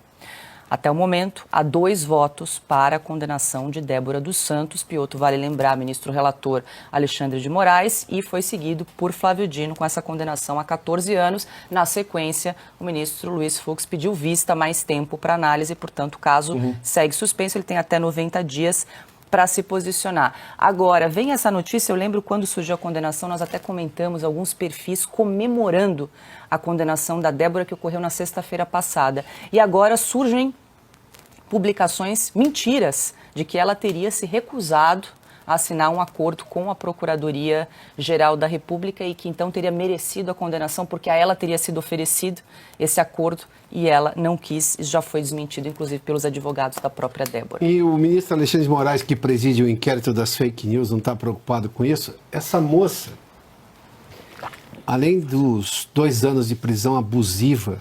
Até o momento, há 2 votos para a condenação de Débora dos Santos. Piotto, vale lembrar, ministro relator Alexandre de Moraes, e foi seguido por Flávio Dino com essa condenação a 14 anos. Na sequência, o ministro Luiz Fux pediu vista, mais tempo para análise, portanto, o caso segue suspenso. Ele tem até 90 dias para se posicionar. Agora, vem essa notícia, eu lembro quando surgiu a condenação, nós até comentamos alguns perfis comemorando a condenação da Débora, que ocorreu na sexta-feira passada. E agora surgem publicações mentiras de que ela teria se recusado a assinar um acordo com a Procuradoria-Geral da República e que então teria merecido a condenação porque a ela teria sido oferecido esse acordo e ela não quis. Isso já foi desmentido, inclusive, pelos advogados da própria Débora. E o ministro Alexandre de Moraes, que preside o inquérito das fake news, não está preocupado com isso? Essa moça, além dos 2 anos de prisão abusiva,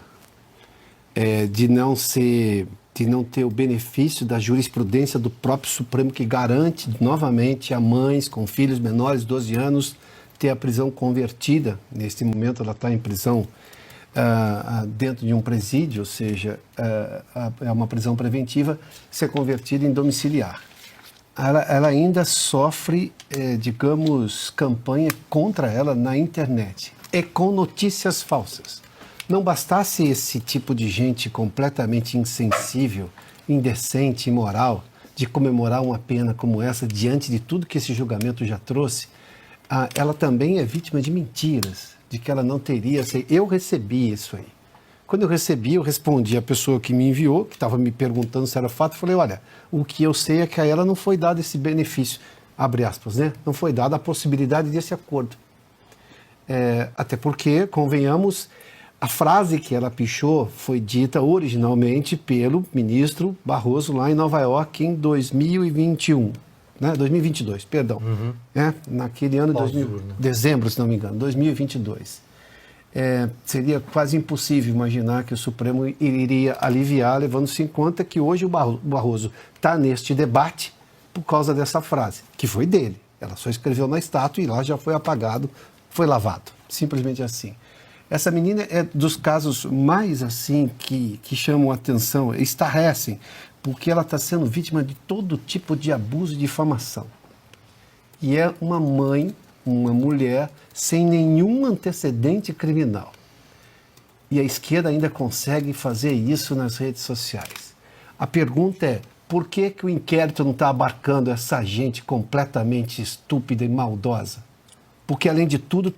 de não ter o benefício da jurisprudência do próprio Supremo, que garante novamente a mães com filhos menores de 12 anos ter a prisão convertida. Neste momento ela está em prisão dentro de um presídio, ou seja, é uma prisão preventiva, ser convertida em domiciliar. Ela ainda sofre, digamos, campanha contra ela na internet e com notícias falsas. Não bastasse esse tipo de gente completamente insensível, indecente, imoral, de comemorar uma pena como essa diante de tudo que esse julgamento já trouxe, ela também é vítima de mentiras, de que ela não teria... Eu recebi isso aí. Quando eu recebi, eu respondi à pessoa que me enviou, que estava me perguntando se era fato, eu falei, olha, o que eu sei é que a ela não foi dado esse benefício, abre aspas, né? Não foi dada a possibilidade desse acordo. Até porque, convenhamos, a frase que ela pichou foi dita originalmente pelo ministro Barroso lá em Nova York em 2021, né? 2022, perdão. Naquele ano, dezembro, se não me engano, 2022. Seria quase impossível imaginar que o Supremo iria aliviar, levando-se em conta que hoje o Barroso está neste debate por causa dessa frase, que foi dele. Ela só escreveu na estátua e lá já foi apagado, foi lavado, simplesmente assim. Essa menina é dos casos mais assim que chamam a atenção, estarrecem, porque ela está sendo vítima de todo tipo de abuso e difamação. E é uma mãe, uma mulher sem nenhum antecedente criminal. E a esquerda ainda consegue fazer isso nas redes sociais. A pergunta é, por que o inquérito não está abarcando essa gente completamente estúpida e maldosa? Porque, além de tudo,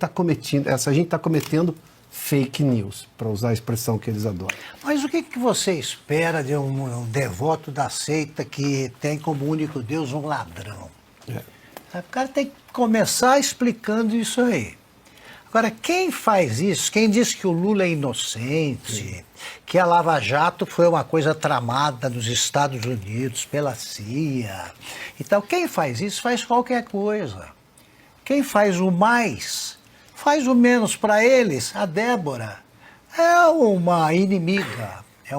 essa gente está cometendo fake news, para usar a expressão que eles adoram. Mas o que você espera de um devoto da seita que tem como único Deus um ladrão? O cara tem que começar explicando isso aí. Agora, quem faz isso, quem diz que o Lula é inocente, que a Lava Jato foi uma coisa tramada nos Estados Unidos pela CIA, então quem faz isso faz qualquer coisa. Quem faz o mais, faz o menos. Para eles, a Débora é uma inimiga, é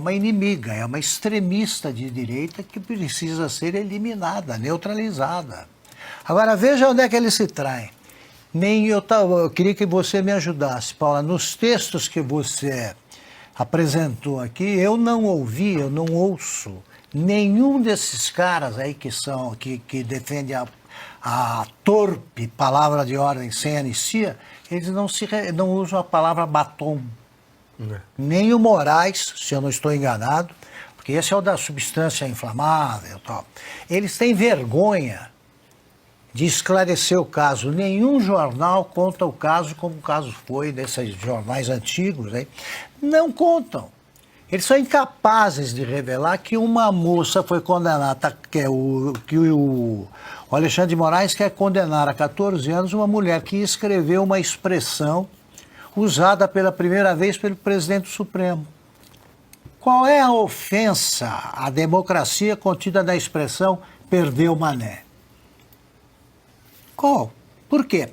uma extremista de direita que precisa ser eliminada, neutralizada. Agora, veja onde é que eles se traem. Eu queria que você me ajudasse, Paula. Nos textos que você apresentou aqui, eu não ouço nenhum desses caras aí que defende a torpe palavra de ordem sem anistia, eles não usam a palavra batom. Nem o Moraes, se eu não estou enganado, porque esse é o da substância inflamável e tal. Eles têm vergonha de esclarecer o caso. Nenhum jornal conta o caso como o caso foi desses jornais antigos, hein? Não contam. Eles são incapazes de revelar que uma moça foi condenada, que o Alexandre de Moraes quer condenar a 14 anos uma mulher que escreveu uma expressão usada pela primeira vez pelo presidente do Supremo. Qual é a ofensa à democracia contida na expressão perdeu Mané? Qual? Por quê?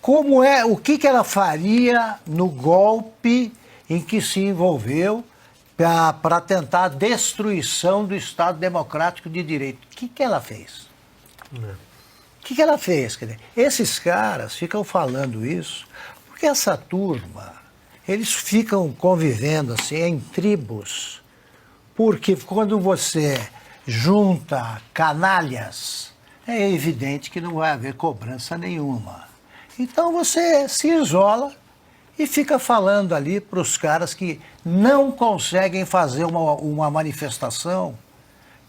O que ela faria no golpe em que se envolveu para tentar a destruição do Estado Democrático de Direito? O que ela fez? O que ela fez? Quer dizer, esses caras ficam falando isso porque essa turma, eles ficam convivendo assim em tribos, porque quando você junta canalhas, é evidente que não vai haver cobrança nenhuma. Então você se isola e fica falando ali para os caras que não conseguem fazer uma manifestação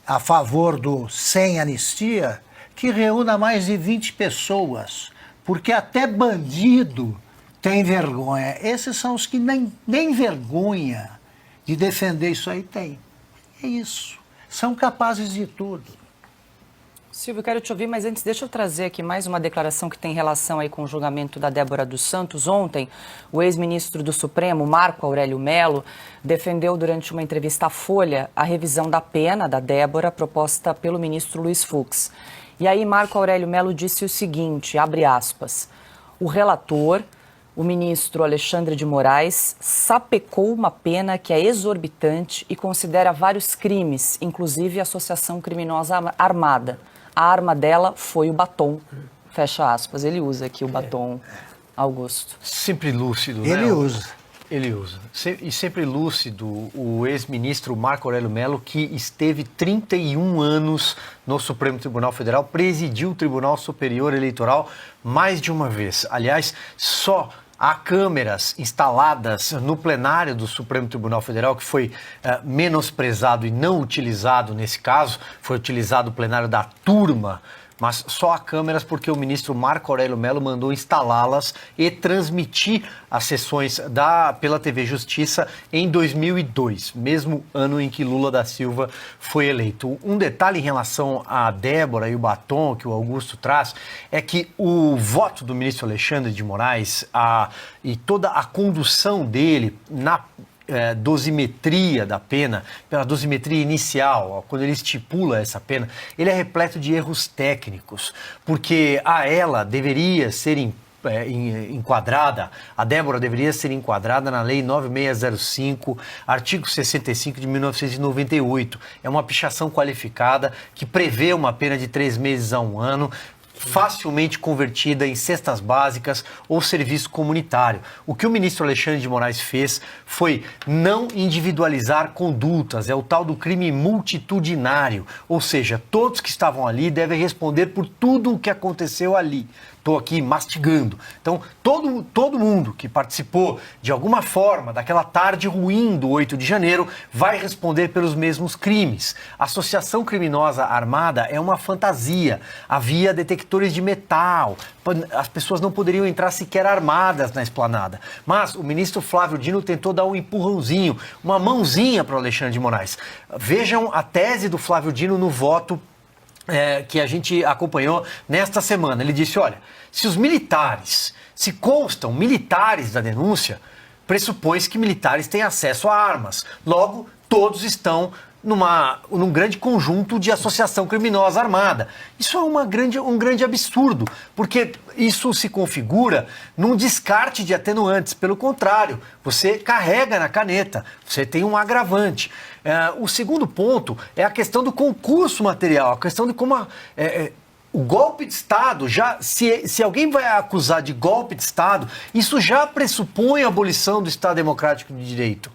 a favor do sem anistia que reúna mais de 20 pessoas, porque até bandido tem vergonha. Esses são os que nem vergonha de defender isso aí tem. É isso. São capazes de tudo. Silvio, quero te ouvir, mas antes deixa eu trazer aqui mais uma declaração que tem relação aí com o julgamento da Débora dos Santos. Ontem, o ex-ministro do Supremo, Marco Aurélio Mello, defendeu durante uma entrevista à Folha a revisão da pena da Débora proposta pelo ministro Luiz Fux. E aí Marco Aurélio Mello disse o seguinte, abre aspas, o relator, o ministro Alexandre de Moraes, sapecou uma pena que é exorbitante e considera vários crimes, inclusive associação criminosa armada. A arma dela foi o batom, fecha aspas. Ele usa aqui o batom, Augusto. Sempre lúcido, né? Ele usa. E sempre lúcido o ex-ministro Marco Aurélio Mello, que esteve 31 anos no Supremo Tribunal Federal, presidiu o Tribunal Superior Eleitoral mais de uma vez. Aliás, só há câmeras instaladas no plenário do Supremo Tribunal Federal, que foi menosprezado e não utilizado nesse caso, foi utilizado o plenário da turma mas só há câmeras porque o ministro Marco Aurélio Mello mandou instalá-las e transmitir as sessões pela TV Justiça em 2002, mesmo ano em que Lula da Silva foi eleito. Um detalhe em relação a Débora e o batom que o Augusto traz é que o voto do ministro Alexandre de Moraes e toda a condução dele na dosimetria da pena, pela dosimetria inicial, quando ele estipula essa pena, ele é repleto de erros técnicos, porque ela deveria ser enquadrada, a Débora deveria ser enquadrada na Lei 9605, artigo 65 de 1998. É uma pichação qualificada que prevê uma pena de 3 meses a 1 ano, facilmente convertida em cestas básicas ou serviço comunitário. O que o ministro Alexandre de Moraes fez foi não individualizar condutas, é o tal do crime multitudinário, ou seja, todos que estavam ali devem responder por tudo o que aconteceu ali. Estou aqui mastigando. Então, todo mundo que participou de alguma forma daquela tarde ruim do 8 de janeiro vai responder pelos mesmos crimes. Associação criminosa armada é uma fantasia. Havia detectores de metal. As pessoas não poderiam entrar sequer armadas na esplanada. Mas o ministro Flávio Dino tentou dar um empurrãozinho, uma mãozinha para o Alexandre de Moraes. Vejam a tese do Flávio Dino no voto que a gente acompanhou nesta semana. Ele disse, olha, se constam militares da denúncia, pressupõe-se que militares têm acesso a armas. Logo, todos estão num grande conjunto de associação criminosa armada. Isso é um grande absurdo, porque isso se configura num descarte de atenuantes. Pelo contrário, você carrega na caneta, você tem um agravante. O segundo ponto é a questão do concurso material, a questão de como o golpe de Estado, se alguém vai acusar de golpe de Estado, isso já pressupõe a abolição do Estado Democrático de Direito.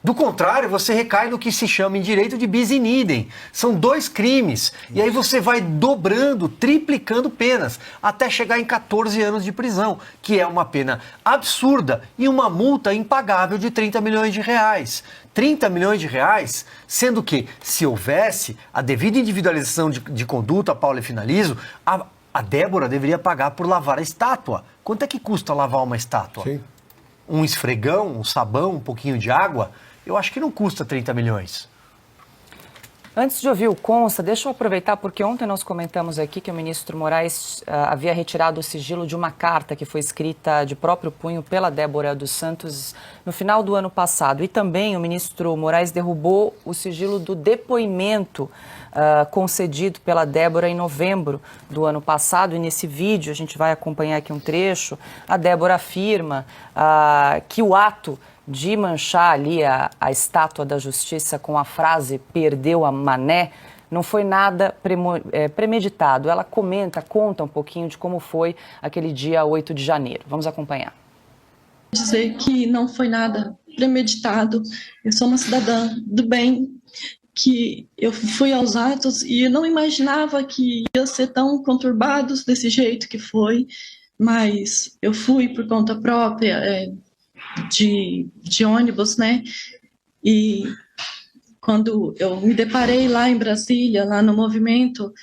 Do contrário, você recai no que se chama em direito de bis in idem. São 2 crimes. E aí você vai dobrando, triplicando penas, até chegar em 14 anos de prisão, que é uma pena absurda e uma multa impagável de 30 milhões de reais. 30 milhões de reais, sendo que, se houvesse a devida individualização de conduta, Paulo, e finalizo, a Débora deveria pagar por lavar a estátua. Quanto é que custa lavar uma estátua? Sim. Um esfregão, um sabão, um pouquinho de água? Eu acho que não custa 30 milhões. Antes de ouvir o Consta, deixa eu aproveitar, porque ontem nós comentamos aqui que o ministro Moraes havia retirado o sigilo de uma carta que foi escrita de próprio punho pela Débora dos Santos no final do ano passado. E também o ministro Moraes derrubou o sigilo do depoimento concedido pela Débora em novembro do ano passado. E nesse vídeo, a gente vai acompanhar aqui um trecho, a Débora afirma que o ato de manchar ali a estátua da justiça com a frase "perdeu a mané" não foi nada premeditado. Ela conta um pouquinho de como foi aquele dia 8 de janeiro. Vamos acompanhar. Dizer que não foi nada premeditado. Eu sou uma cidadã do bem, que eu fui aos atos e eu não imaginava que ia ser tão conturbados desse jeito que foi, mas eu fui por conta própria, de ônibus, né? E quando eu me deparei lá em Brasília, lá no movimento,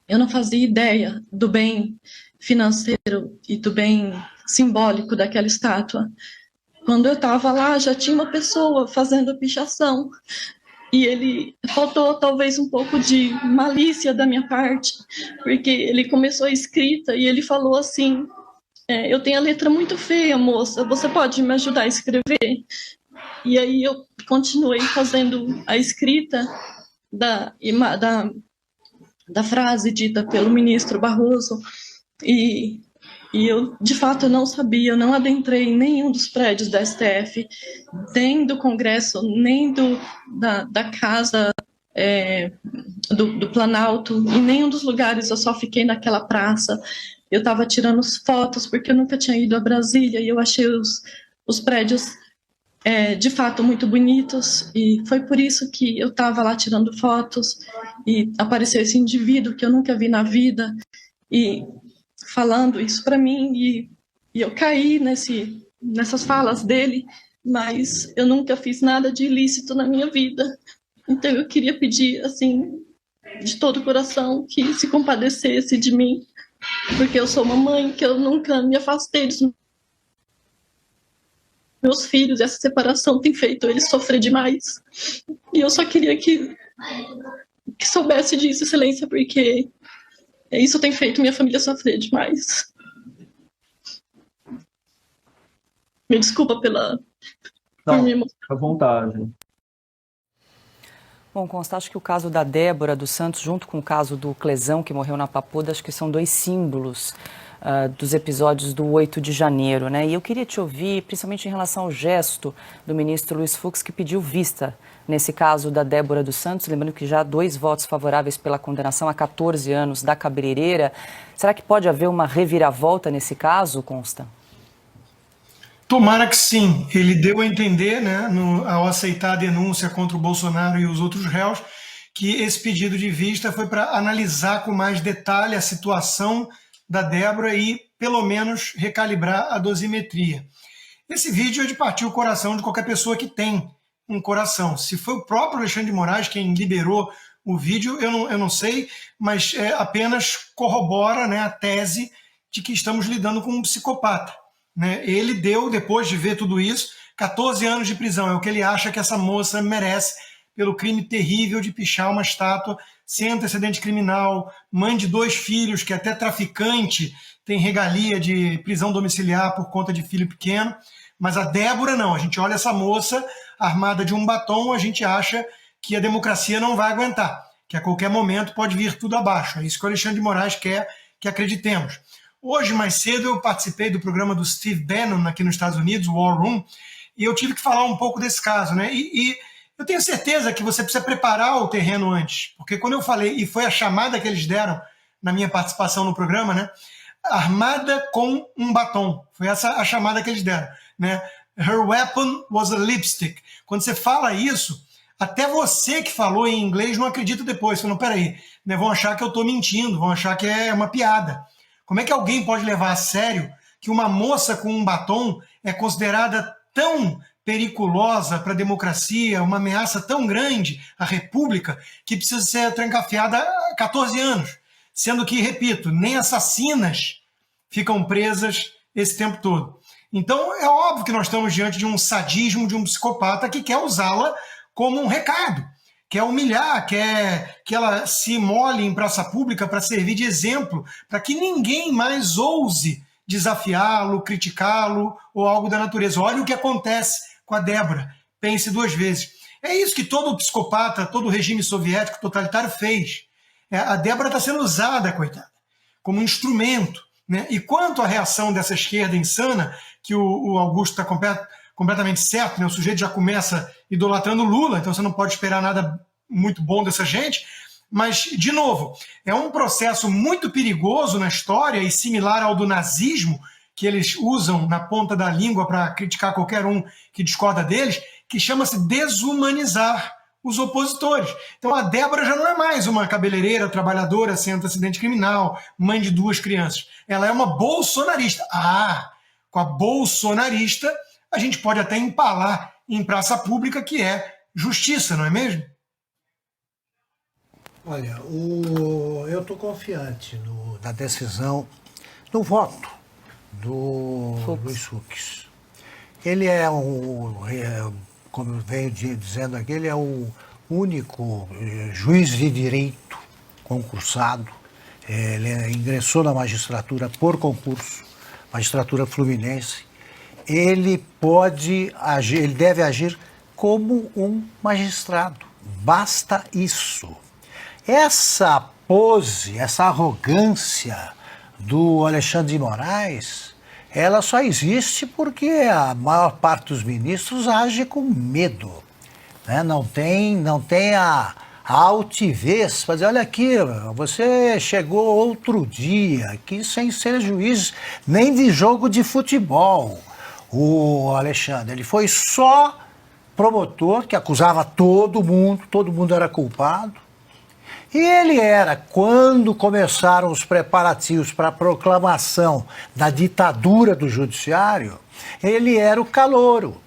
eu não fazia ideia do bem financeiro e do bem simbólico daquela estátua. Quando eu estava lá, já tinha uma pessoa fazendo a pichação, e faltou talvez um pouco de malícia da minha parte, porque ele começou a escrita e ele falou assim: eu tenho a letra muito feia, moça, você pode me ajudar a escrever? E aí eu continuei fazendo a escrita da frase dita pelo ministro Barroso, e eu, de fato, eu não sabia, eu não adentrei em nenhum dos prédios da STF, nem do Congresso, nem da Casa do Planalto, em nenhum dos lugares, eu só fiquei naquela praça. Eu estava tirando fotos, porque eu nunca tinha ido a Brasília, e eu achei os prédios, de fato, muito bonitos, e foi por isso que eu estava lá tirando fotos, e apareceu esse indivíduo que eu nunca vi na vida, e falando isso para mim, e eu caí nessas falas dele, mas eu nunca fiz nada de ilícito na minha vida. Então eu queria pedir, assim, de todo o coração que se compadecesse de mim, porque eu sou uma mãe, que eu nunca me afastei dos meus filhos, e essa separação tem feito eles sofrer demais. E eu só queria que soubesse disso, Excelência, porque isso tem feito minha família sofrer demais. Me desculpa por me emocionar. À vontade. Bom, Consta, acho que o caso da Débora dos Santos, junto com o caso do Clesão, que morreu na Papuda, acho que são dois símbolos dos episódios do 8 de janeiro, né? E eu queria te ouvir, principalmente em relação ao gesto do ministro Luiz Fux, que pediu vista nesse caso da Débora dos Santos, lembrando que já há 2 votos favoráveis pela condenação a 14 anos da cabeleireira. Será que pode haver uma reviravolta nesse caso, Consta? Tomara que sim. Ele deu a entender, né, ao aceitar a denúncia contra o Bolsonaro e os outros réus, que esse pedido de vista foi para analisar com mais detalhe a situação da Débora e, pelo menos, recalibrar a dosimetria. Esse vídeo é de partir o coração de qualquer pessoa que tem um coração. Se foi o próprio Alexandre de Moraes quem liberou o vídeo, eu não sei, mas apenas corrobora, né, a tese de que estamos lidando com um psicopata. Né? Ele deu, depois de ver tudo isso, 14 anos de prisão. É o que ele acha que essa moça merece pelo crime terrível de pichar uma estátua sem antecedente criminal, mãe de 2 filhos, que até traficante tem regalia de prisão domiciliar por conta de filho pequeno. Mas a Débora não. A gente olha essa moça armada de um batom, a gente acha que a democracia não vai aguentar, que a qualquer momento pode vir tudo abaixo. É isso que o Alexandre de Moraes quer que acreditemos. Hoje, mais cedo, eu participei do programa do Steve Bannon aqui nos Estados Unidos, o War Room, e eu tive que falar um pouco desse caso, né? E eu tenho certeza que você precisa preparar o terreno antes, porque quando eu falei, e foi a chamada que eles deram na minha participação no programa, né? Armada com um batom. Foi essa a chamada que eles deram, né? Her weapon was a lipstick. Quando você fala isso, até você que falou em inglês não acredita depois. Você não, peraí, né? Vão achar que eu estou mentindo, vão achar que é uma piada. Como é que alguém pode levar a sério que uma moça com um batom é considerada tão periculosa para a democracia, uma ameaça tão grande à República, que precisa ser trancafiada há 14 anos? Sendo que, repito, nem assassinas ficam presas esse tempo todo. Então, é óbvio que nós estamos diante de um sadismo de um psicopata que quer usá-la como um recado, quer humilhar, quer que ela se imole em praça pública para servir de exemplo, para que ninguém mais ouse desafiá-lo, criticá-lo ou algo da natureza. Olha o que acontece com a Débora. Pense 2 vezes. É isso que todo psicopata, todo regime soviético totalitário fez. A Débora está sendo usada, coitada, como instrumento. Né? E quanto à reação dessa esquerda insana, que o Augusto está completamente certo, né? O sujeito já começa idolatrando Lula, então você não pode esperar nada muito bom dessa gente. Mas, de novo, é um processo muito perigoso na história e similar ao do nazismo, que eles usam na ponta da língua para criticar qualquer um que discorda deles, que chama-se desumanizar os opositores. Então a Débora já não é mais uma cabeleireira, trabalhadora, sem antecedente criminal, mãe de 2 crianças. Ela é uma bolsonarista. Com a bolsonarista a gente pode até empalar em praça pública, que é justiça, não é mesmo? Olha, eu estou confiante na decisão, no voto do Luiz Fux. Ele é como eu venho dizendo aqui, ele é o único juiz de direito concursado. Ele ingressou na magistratura por concurso, magistratura fluminense. Ele pode agir, ele deve agir como um magistrado. Basta isso. Essa pose, essa arrogância do Alexandre de Moraes, ela só existe porque a maior parte dos ministros age com medo, né? Não tem a altivez para dizer, olha aqui, você chegou outro dia aqui sem ser juiz nem de jogo de futebol. O Alexandre, ele foi só promotor que acusava todo mundo era culpado. E ele era, quando começaram os preparativos para a proclamação da ditadura do judiciário, ele era o calouro.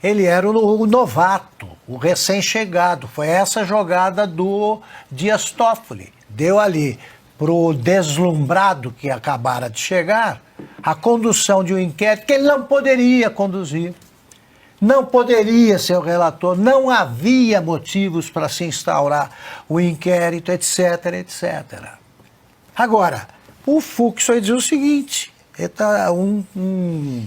Ele era o novato, o recém-chegado. Foi essa jogada do Dias Toffoli. Deu ali para o deslumbrado que acabara de chegar a condução de um inquérito que ele não poderia conduzir. Não poderia ser o relator, não havia motivos para se instaurar o inquérito, etc, etc. Agora, o Fux foi dizer o seguinte, um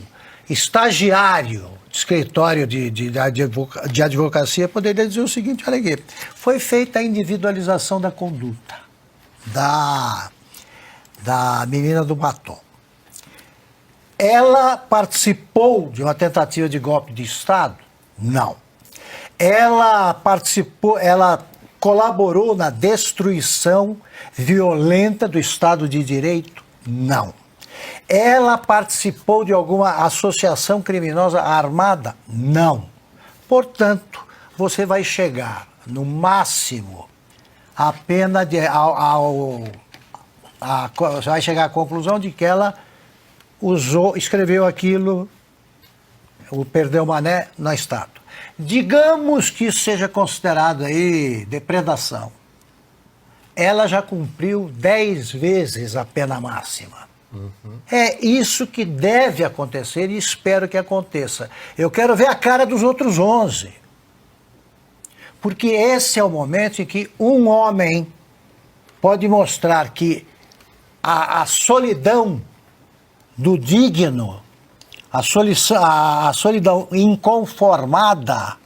estagiário de escritório de advocacia poderia dizer o seguinte, olha aqui, foi feita a individualização da conduta da menina do batom. Ela participou de uma tentativa de golpe de Estado? Não. Ela colaborou na destruição violenta do Estado de Direito? Não. Ela participou de alguma associação criminosa armada? Não. Portanto, você vai chegar, no máximo, a pena de... você vai chegar à conclusão de que ela escreveu aquilo, o perdeu mané na estátua. Digamos que isso seja considerado aí depredação. Ela já cumpriu 10 vezes a pena máxima. É isso que deve acontecer e espero que aconteça. Eu quero ver a cara dos outros 11. Porque esse é o momento em que um homem pode mostrar que a solidão do digno, a solidão inconformada,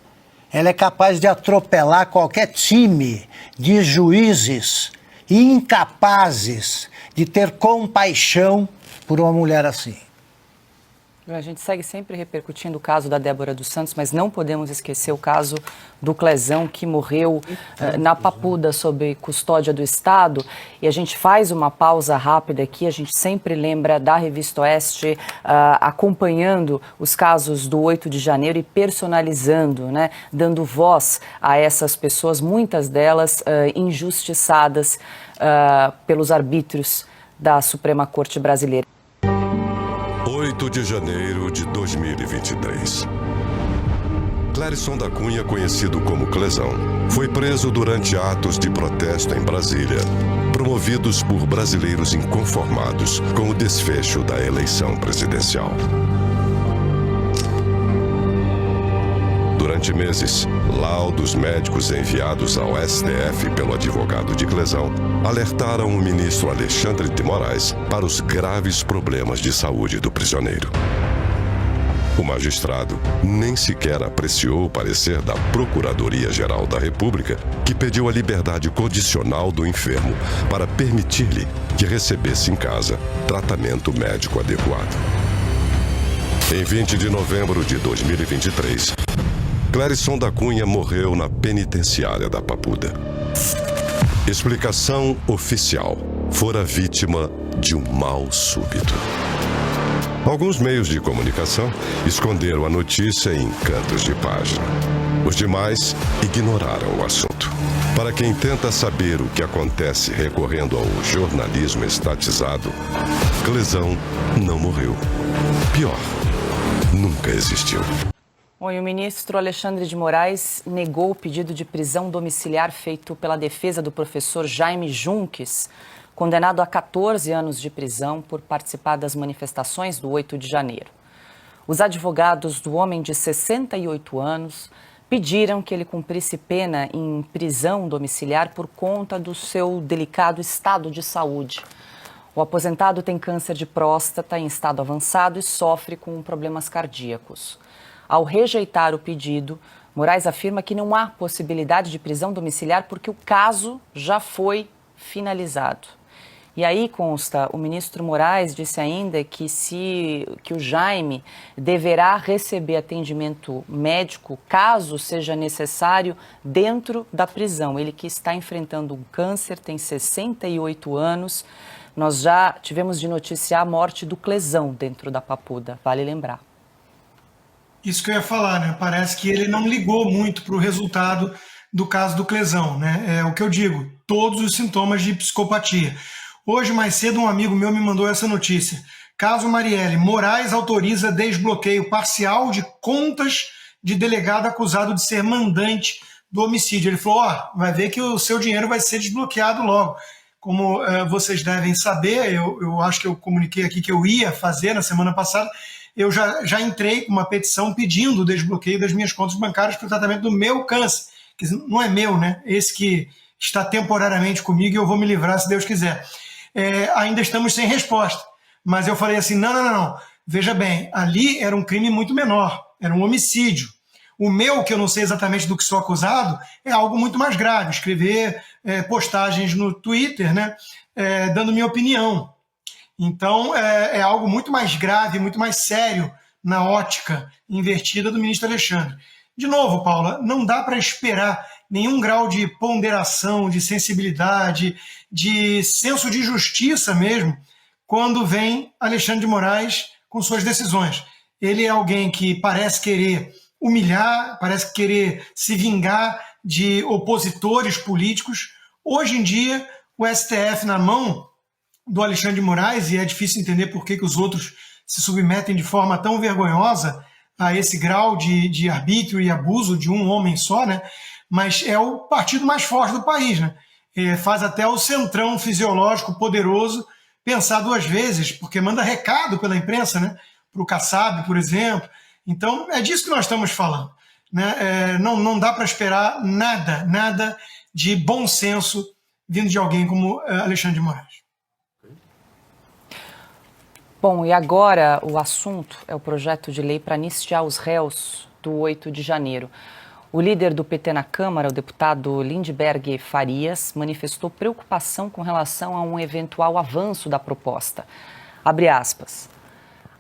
ela é capaz de atropelar qualquer time de juízes incapazes de ter compaixão por uma mulher assim. A gente segue sempre repercutindo o caso da Débora dos Santos, mas não podemos esquecer o caso do Clezão, que morreu na Papuda sob custódia do Estado. E a gente faz uma pausa rápida aqui, a gente sempre lembra da Revista Oeste, acompanhando os casos do 8 de janeiro e personalizando, né, dando voz a essas pessoas, muitas delas injustiçadas pelos arbítrios da Suprema Corte Brasileira. 8 de janeiro de 2023. Clérison da Cunha, conhecido como Clezão, foi preso durante atos de protesto em Brasília, promovidos por brasileiros inconformados com o desfecho da eleição presidencial. Durante meses, laudos médicos enviados ao STF pelo advogado de Clezão alertaram o ministro Alexandre de Moraes para os graves problemas de saúde do prisioneiro. O magistrado nem sequer apreciou o parecer da Procuradoria-Geral da República, que pediu a liberdade condicional do enfermo para permitir-lhe que recebesse em casa tratamento médico adequado. Em 20 de novembro de 2023, Clérison da Cunha morreu na penitenciária da Papuda. Explicação oficial: fora vítima de um mal súbito. Alguns meios de comunicação esconderam a notícia em cantos de página. Os demais ignoraram o assunto. Para quem tenta saber o que acontece recorrendo ao jornalismo estatizado, Clezão não morreu. Pior, nunca existiu. Bom, e o ministro Alexandre de Moraes negou o pedido de prisão domiciliar feito pela defesa do professor Jaime Junques, condenado a 14 anos de prisão por participar das manifestações do 8 de janeiro. Os advogados do homem de 68 anos pediram que ele cumprisse pena em prisão domiciliar por conta do seu delicado estado de saúde. O aposentado tem câncer de próstata em estado avançado e sofre com problemas cardíacos. Ao rejeitar o pedido, Moraes afirma que não há possibilidade de prisão domiciliar porque o caso já foi finalizado. E aí consta, o ministro Moraes disse ainda que o Jaime deverá receber atendimento médico, caso seja necessário, dentro da prisão. Ele que está enfrentando um câncer, tem 68 anos. Nós já tivemos de noticiar a morte do Clezão dentro da Papuda, vale lembrar. Isso que eu ia falar, né? Parece que ele não ligou muito para o resultado do caso do Clezão, né? É o que eu digo, todos os sintomas de psicopatia. Hoje, mais cedo, um amigo meu me mandou essa notícia. Caso Marielle, Moraes autoriza desbloqueio parcial de contas de delegado acusado de ser mandante do homicídio. Ele falou, vai ver que o seu dinheiro vai ser desbloqueado logo. Como vocês devem saber, eu acho que eu comuniquei aqui que eu ia fazer na semana passada, eu já entrei com uma petição pedindo o desbloqueio das minhas contas bancárias para o tratamento do meu câncer, que não é meu, né? Esse que está temporariamente comigo e eu vou me livrar se Deus quiser. Ainda estamos sem resposta, mas eu falei assim, não, veja bem, ali era um crime muito menor, era um homicídio. O meu, que eu não sei exatamente do que sou acusado, é algo muito mais grave, escrever postagens no Twitter, né, dando minha opinião. Então, é algo muito mais grave, muito mais sério na ótica invertida do ministro Alexandre. De novo, Paula, não dá para esperar nenhum grau de ponderação, de sensibilidade, de senso de justiça mesmo, quando vem Alexandre de Moraes com suas decisões. Ele é alguém que parece querer humilhar, parece querer se vingar de opositores políticos. Hoje em dia, o STF na mão do Alexandre de Moraes, e é difícil entender por que os outros se submetem de forma tão vergonhosa a esse grau de arbítrio e abuso de um homem só, né? Mas é o partido mais forte do país, né? Faz até o centrão fisiológico poderoso pensar duas vezes, porque manda recado pela imprensa, né? Para o Kassab, por exemplo. Então, é disso que nós estamos falando, né? Não dá para esperar nada de bom senso vindo de alguém como Alexandre de Moraes. Bom, e agora o assunto é o projeto de lei para anistiar os réus do 8 de janeiro. O líder do PT na Câmara, o deputado Lindbergh Farias, manifestou preocupação com relação a um eventual avanço da proposta. Abre aspas.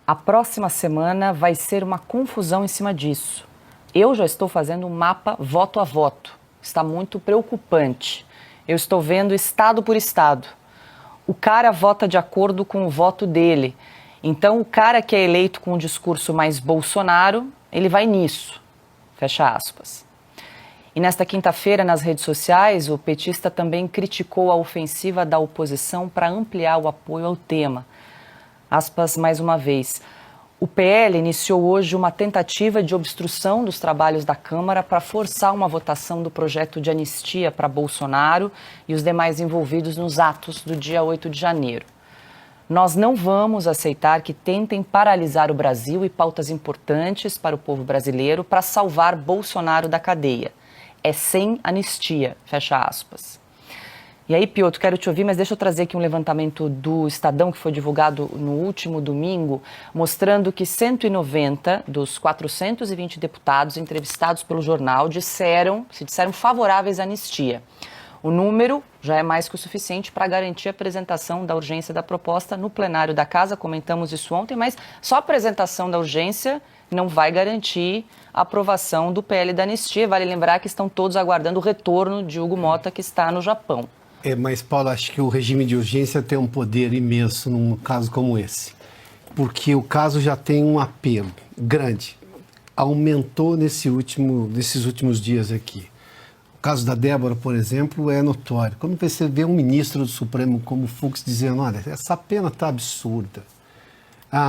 A próxima semana vai ser uma confusão em cima disso. Eu já estou fazendo um mapa voto a voto. Está muito preocupante. Eu estou vendo estado por estado. O cara vota de acordo com o voto dele. Então, o cara que é eleito com um discurso mais Bolsonaro, ele vai nisso. Fecha aspas. E nesta quinta-feira, nas redes sociais, o petista também criticou a ofensiva da oposição para ampliar o apoio ao tema. Aspas mais uma vez. O PL iniciou hoje uma tentativa de obstrução dos trabalhos da Câmara para forçar uma votação do projeto de anistia para Bolsonaro e os demais envolvidos nos atos do dia 8 de janeiro. Nós não vamos aceitar que tentem paralisar o Brasil e pautas importantes para o povo brasileiro para salvar Bolsonaro da cadeia. É sem anistia, fecha aspas. E aí, Piotr, quero te ouvir, mas deixa eu trazer aqui um levantamento do Estadão que foi divulgado no último domingo, mostrando que 190 dos 420 deputados entrevistados pelo jornal se disseram favoráveis à anistia. O número já é mais que o suficiente para garantir a apresentação da urgência da proposta no plenário da Casa, comentamos isso ontem, mas só a apresentação da urgência não vai garantir a aprovação do PL da anistia. Vale lembrar que estão todos aguardando o retorno de Hugo Motta, que está no Japão. Mas, Paulo, acho que o regime de urgência tem um poder imenso num caso como esse, porque o caso já tem um apelo grande. Aumentou nesses últimos dias aqui. O caso da Débora, por exemplo, é notório. Quando você vê um ministro do Supremo como Fux dizendo, olha, essa pena está absurda.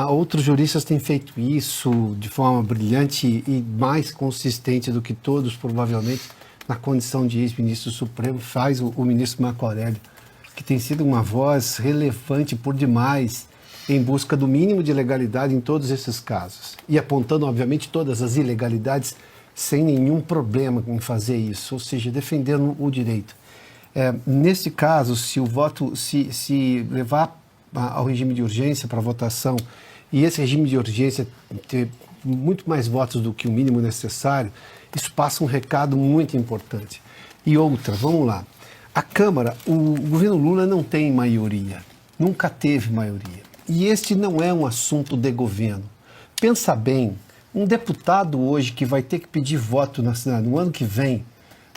Outros juristas têm feito isso de forma brilhante e mais consistente do que todos, provavelmente, na condição de ex-ministro supremo, faz o ministro Marco Aurélio, que tem sido uma voz relevante por demais em busca do mínimo de legalidade em todos esses casos. E apontando, obviamente, todas as ilegalidades sem nenhum problema em fazer isso, ou seja, defendendo o direito. Nesse caso, se o voto se levar ao regime de urgência para votação e esse regime de urgência ter muito mais votos do que o mínimo necessário, isso passa um recado muito importante. E outra, vamos lá. A Câmara, o governo Lula não tem maioria, nunca teve maioria. E este não é um assunto de governo. Pensa bem, um deputado hoje que vai ter que pedir voto no ano que vem,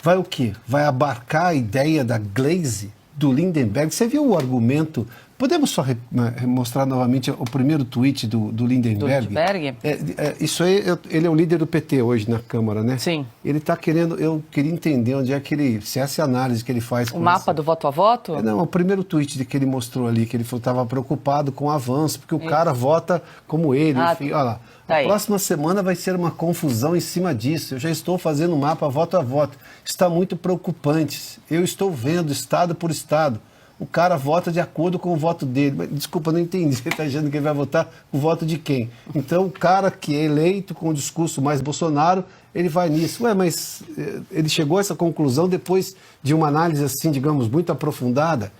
vai o quê? Vai abarcar a ideia da Glaze, do Lindbergh? Você viu o argumento Podemos só mostrar novamente o primeiro tweet do Lindenberg? Do Lindenberg? Isso aí, ele é o líder do PT hoje na Câmara, né? Sim. Ele está querendo, eu queria entender onde é que ele, se essa é a análise que ele faz. O mapa do voto a voto? Não, o primeiro tweet que ele mostrou ali, que ele estava preocupado com o avanço, porque o cara vota como ele. Enfim, olha lá. A próxima semana vai ser uma confusão em cima disso. Eu já estou fazendo um mapa voto a voto. Está muito preocupante. Eu estou vendo estado por estado. O cara vota de acordo com o voto dele. Mas, desculpa, não entendi. Ele está dizendo que ele vai votar o voto de quem? Então, o cara que é eleito com o discurso mais Bolsonaro, ele vai nisso. Ué, mas ele chegou a essa conclusão depois de uma análise, assim, digamos, muito aprofundada.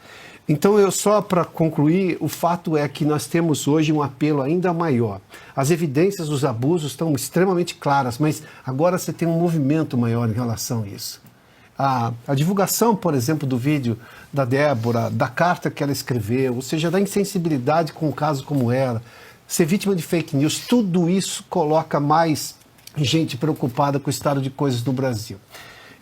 Então, só para concluir, o fato é que nós temos hoje um apelo ainda maior. As evidências dos abusos estão extremamente claras, mas agora você tem um movimento maior em relação a isso. A divulgação, por exemplo, do vídeo da Débora, da carta que ela escreveu, ou seja, da insensibilidade com um caso como ela, ser vítima de fake news, tudo isso coloca mais gente preocupada com o estado de coisas no Brasil.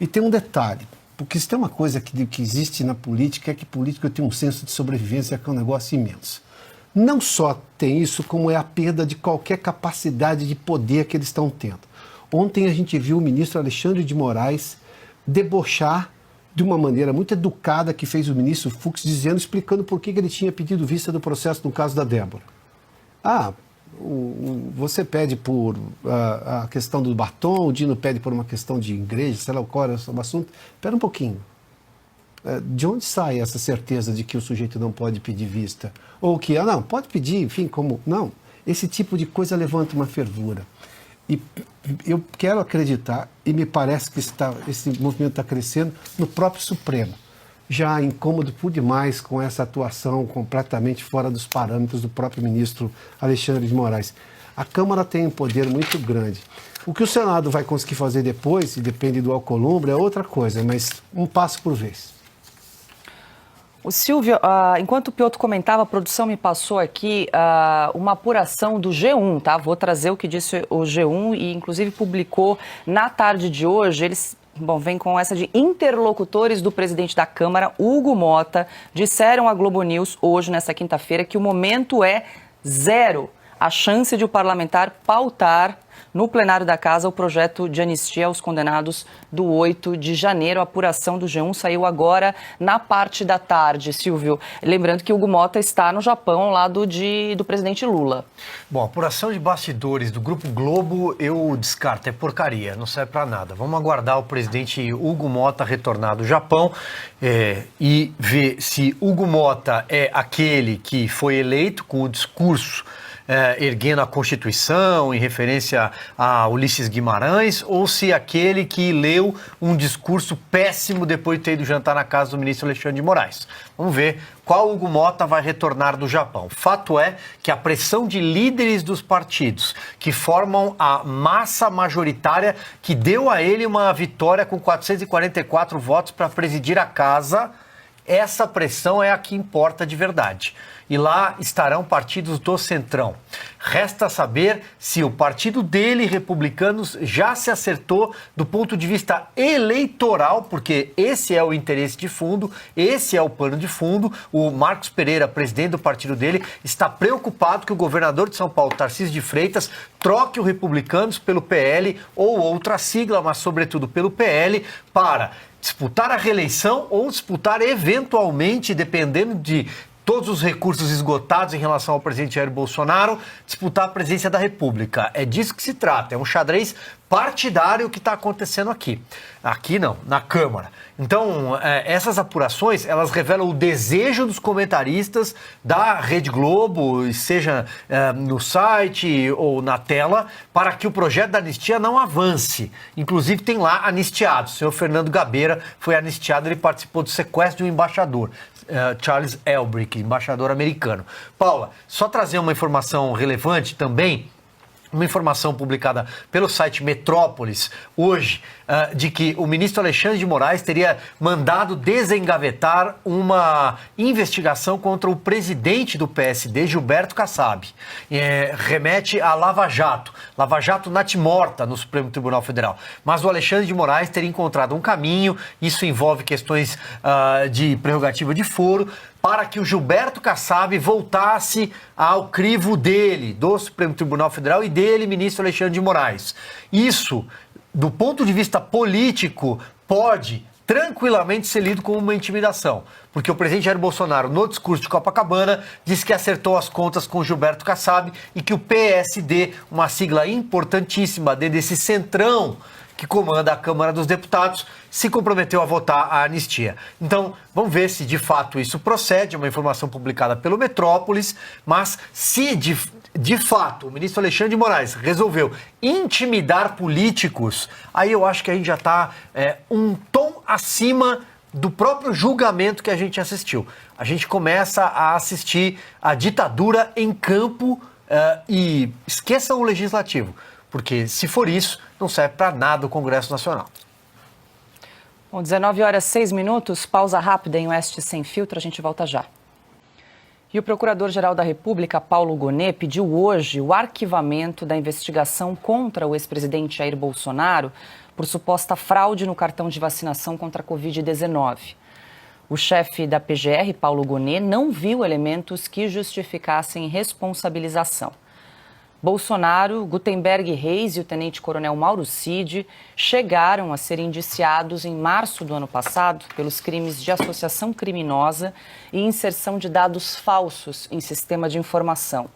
E tem um detalhe. Porque se tem uma coisa que existe na política, é que político tem um senso de sobrevivência que é um negócio imenso. Não só tem isso, como é a perda de qualquer capacidade de poder que eles estão tendo. Ontem a gente viu o ministro Alexandre de Moraes debochar de uma maneira muito educada que fez o ministro Fux, explicando por que ele tinha pedido vista do processo no caso da Débora. Você pede por a questão do batom, o Dino pede por uma questão de igreja, sei lá qual era o assunto. Espera um pouquinho. De onde sai essa certeza de que o sujeito não pode pedir vista? Ou que, não, pode pedir, enfim, como... Não, esse tipo de coisa levanta uma fervura. E eu quero acreditar, e me parece que esse movimento está crescendo, no próprio Supremo. Já incômodo por demais com essa atuação completamente fora dos parâmetros do próprio ministro Alexandre de Moraes. A Câmara tem um poder muito grande. O que o Senado vai conseguir fazer depois, e depende do Alcolumbre, é outra coisa, mas um passo por vez. O Silvio, enquanto o Piotr comentava, a produção me passou aqui uma apuração do G1, tá? Vou trazer o que disse o G1 e, inclusive, publicou na tarde de hoje. Eles... vem com essa de interlocutores do presidente da Câmara, Hugo Mota, disseram à Globo News hoje, nessa quinta-feira, que o momento é zero. A chance de o parlamentar pautar no plenário da Casa o projeto de anistia aos condenados do 8 de janeiro. A apuração do G1 saiu agora na parte da tarde, Silvio. Lembrando que Hugo Mota está no Japão, ao lado do presidente Lula. Bom, a apuração de bastidores do Grupo Globo eu descarto, é porcaria, não serve para nada. Vamos aguardar o presidente Hugo Mota retornar do Japão e ver se Hugo Mota é aquele que foi eleito com o discurso erguendo a Constituição em referência a Ulisses Guimarães, ou se aquele que leu um discurso péssimo depois de ter ido jantar na casa do ministro Alexandre de Moraes. Vamos ver qual Hugo Mota vai retornar do Japão. Fato é que a pressão de líderes dos partidos que formam a massa majoritária que deu a ele uma vitória com 444 votos para presidir a casa, essa pressão é a que importa de verdade. E lá estarão partidos do Centrão. Resta saber se o partido dele, Republicanos, já se acertou do ponto de vista eleitoral, porque esse é o interesse de fundo, esse é o pano de fundo. O Marcos Pereira, presidente do partido dele, está preocupado que o governador de São Paulo, Tarcísio de Freitas, troque o Republicanos pelo PL ou outra sigla, mas sobretudo pelo PL, para disputar a reeleição ou disputar eventualmente, dependendo de todos os recursos esgotados em relação ao presidente Jair Bolsonaro, disputar a presidência da República. É disso que se trata, é um xadrez partidário que está acontecendo aqui. Aqui não, na Câmara. Então, essas apurações, elas revelam o desejo dos comentaristas da Rede Globo, seja no site ou na tela, para que o projeto da anistia não avance. Inclusive, tem lá anistiados. O senhor Fernando Gabeira foi anistiado, ele participou do sequestro de um embaixador. Charles Elbrick, embaixador americano. Paula, só trazer uma informação relevante também, uma informação publicada pelo site Metrópolis hoje, de que o ministro Alexandre de Moraes teria mandado desengavetar uma investigação contra o presidente do PSD, Gilberto Kassab. Remete a Lava Jato natimorta no Supremo Tribunal Federal. Mas o Alexandre de Moraes teria encontrado um caminho, isso envolve questões de prerrogativa de foro, para que o Gilberto Kassab voltasse ao crivo dele, do Supremo Tribunal Federal, e dele, ministro Alexandre de Moraes. Isso, do ponto de vista político, pode tranquilamente ser lido como uma intimidação, porque o presidente Jair Bolsonaro, no discurso de Copacabana, disse que acertou as contas com Gilberto Kassab e que o PSD, uma sigla importantíssima dentro desse centrão que comanda a Câmara dos Deputados, se comprometeu a votar a anistia. Então, vamos ver se de fato isso procede, é uma informação publicada pelo Metrópolis, mas se de fato o ministro Alexandre de Moraes resolveu intimidar políticos, aí eu acho que a gente já está um tom acima do próprio julgamento que a gente assistiu. A gente começa a assistir a ditadura em campo e esqueça o legislativo, porque se for isso, não serve para nada o Congresso Nacional. Bom, 19h06, pausa rápida em Oeste Sem Filtro, a gente volta já. E o Procurador-Geral da República, Paulo Gonet, pediu hoje o arquivamento da investigação contra o ex-presidente Jair Bolsonaro por suposta fraude no cartão de vacinação contra a Covid-19. O chefe da PGR, Paulo Gonet, não viu elementos que justificassem responsabilização. Bolsonaro, Gutenberg Reis e o tenente-coronel Mauro Cid chegaram a ser indiciados em março do ano passado pelos crimes de associação criminosa e inserção de dados falsos em sistema de informação.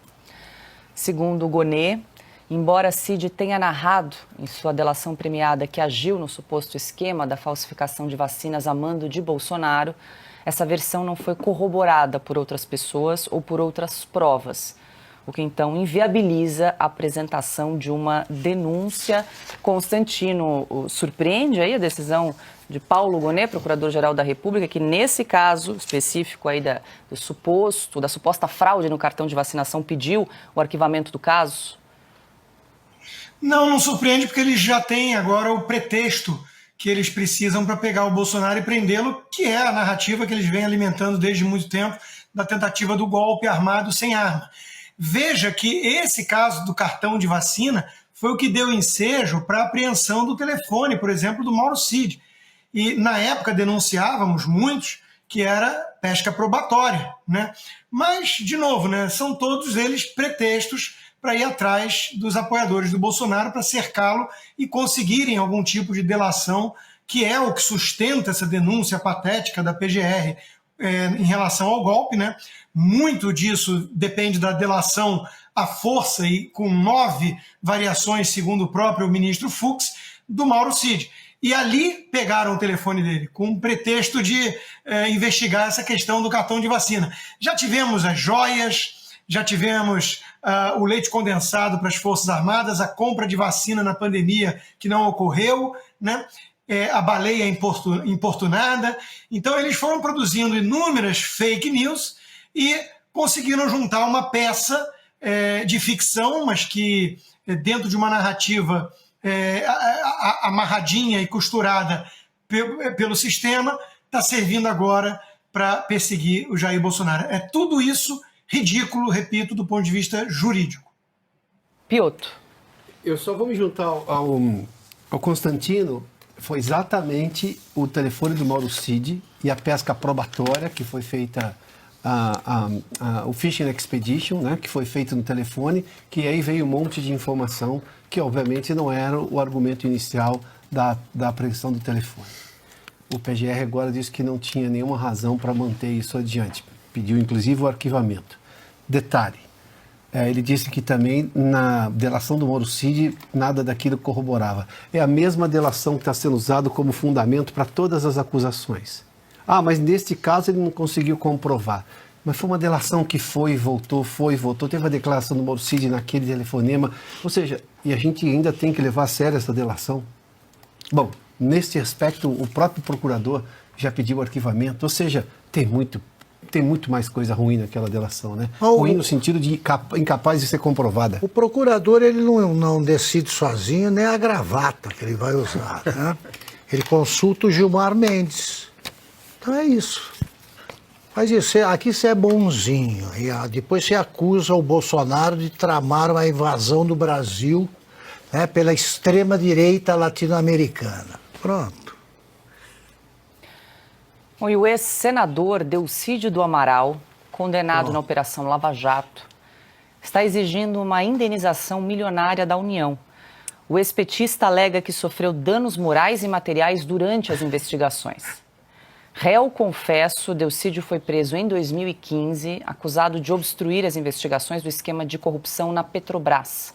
Segundo Gonet, embora Cid tenha narrado em sua delação premiada que agiu no suposto esquema da falsificação de vacinas a mando de Bolsonaro, essa versão não foi corroborada por outras pessoas ou por outras provas, o que então inviabiliza a apresentação de uma denúncia. Constantino, surpreende aí a decisão de Paulo Gonet, Procurador-Geral da República, que nesse caso específico aí da suposta fraude no cartão de vacinação pediu o arquivamento do caso? Não surpreende, porque eles já têm agora o pretexto que eles precisam para pegar o Bolsonaro e prendê-lo, que é a narrativa que eles vêm alimentando desde muito tempo da tentativa do golpe armado sem arma. Veja que esse caso do cartão de vacina foi o que deu ensejo para a apreensão do telefone, por exemplo, do Mauro Cid. E na época denunciávamos muitos que era pesca probatória, né? Mas, de novo, né, são todos eles pretextos para ir atrás dos apoiadores do Bolsonaro, para cercá-lo e conseguirem algum tipo de delação, que é o que sustenta essa denúncia patética da PGR em relação ao golpe, né? Muito disso depende da delação à força e com 9 variações, segundo o próprio ministro Fux, do Mauro Cid. E ali pegaram o telefone dele, com o pretexto de investigar essa questão do cartão de vacina. Já tivemos as joias, já tivemos o leite condensado para as Forças Armadas, a compra de vacina na pandemia que não ocorreu, né? A baleia importunada. Então eles foram produzindo inúmeras fake news e conseguiram juntar uma peça de ficção, mas que dentro de uma narrativa amarradinha e costurada pelo sistema, está servindo agora para perseguir o Jair Bolsonaro. É tudo isso ridículo, repito, do ponto de vista jurídico. Piotr. Eu só vou me juntar ao Constantino. Foi exatamente o telefone do Mauro Cid e a pesca probatória que foi feita, o Fishing Expedition, né, que foi feito no telefone, que aí veio um monte de informação que obviamente não era o argumento inicial da apreensão do telefone. O PGR agora disse que não tinha nenhuma razão para manter isso adiante, pediu inclusive o arquivamento. Detalhe, ele disse que também na delação do Mauro Cid nada daquilo corroborava. É a mesma delação que está sendo usada como fundamento para todas as acusações. Mas neste caso ele não conseguiu comprovar. Mas foi uma delação que foi e voltou. Teve a declaração do Mauro Cid naquele telefonema. Ou seja, e a gente ainda tem que levar a sério essa delação. Bom, nesse aspecto o próprio procurador já pediu o arquivamento. Ou seja, tem muito mais coisa ruim naquela delação, né? Ruim no sentido de incapaz de ser comprovada. O procurador ele não decide sozinho nem a gravata que ele vai usar, né? Ele consulta o Gilmar Mendes. Então é isso. Mas isso, aqui você é bonzinho. E depois você acusa o Bolsonaro de tramar uma invasão do Brasil, né, pela extrema-direita latino-americana. Pronto. E o ex-senador Delcídio do Amaral, condenado na Operação Lava Jato, está exigindo uma indenização milionária da União. O ex-petista alega que sofreu danos morais e materiais durante as investigações. Réu confesso, Delcídio foi preso em 2015, acusado de obstruir as investigações do esquema de corrupção na Petrobras.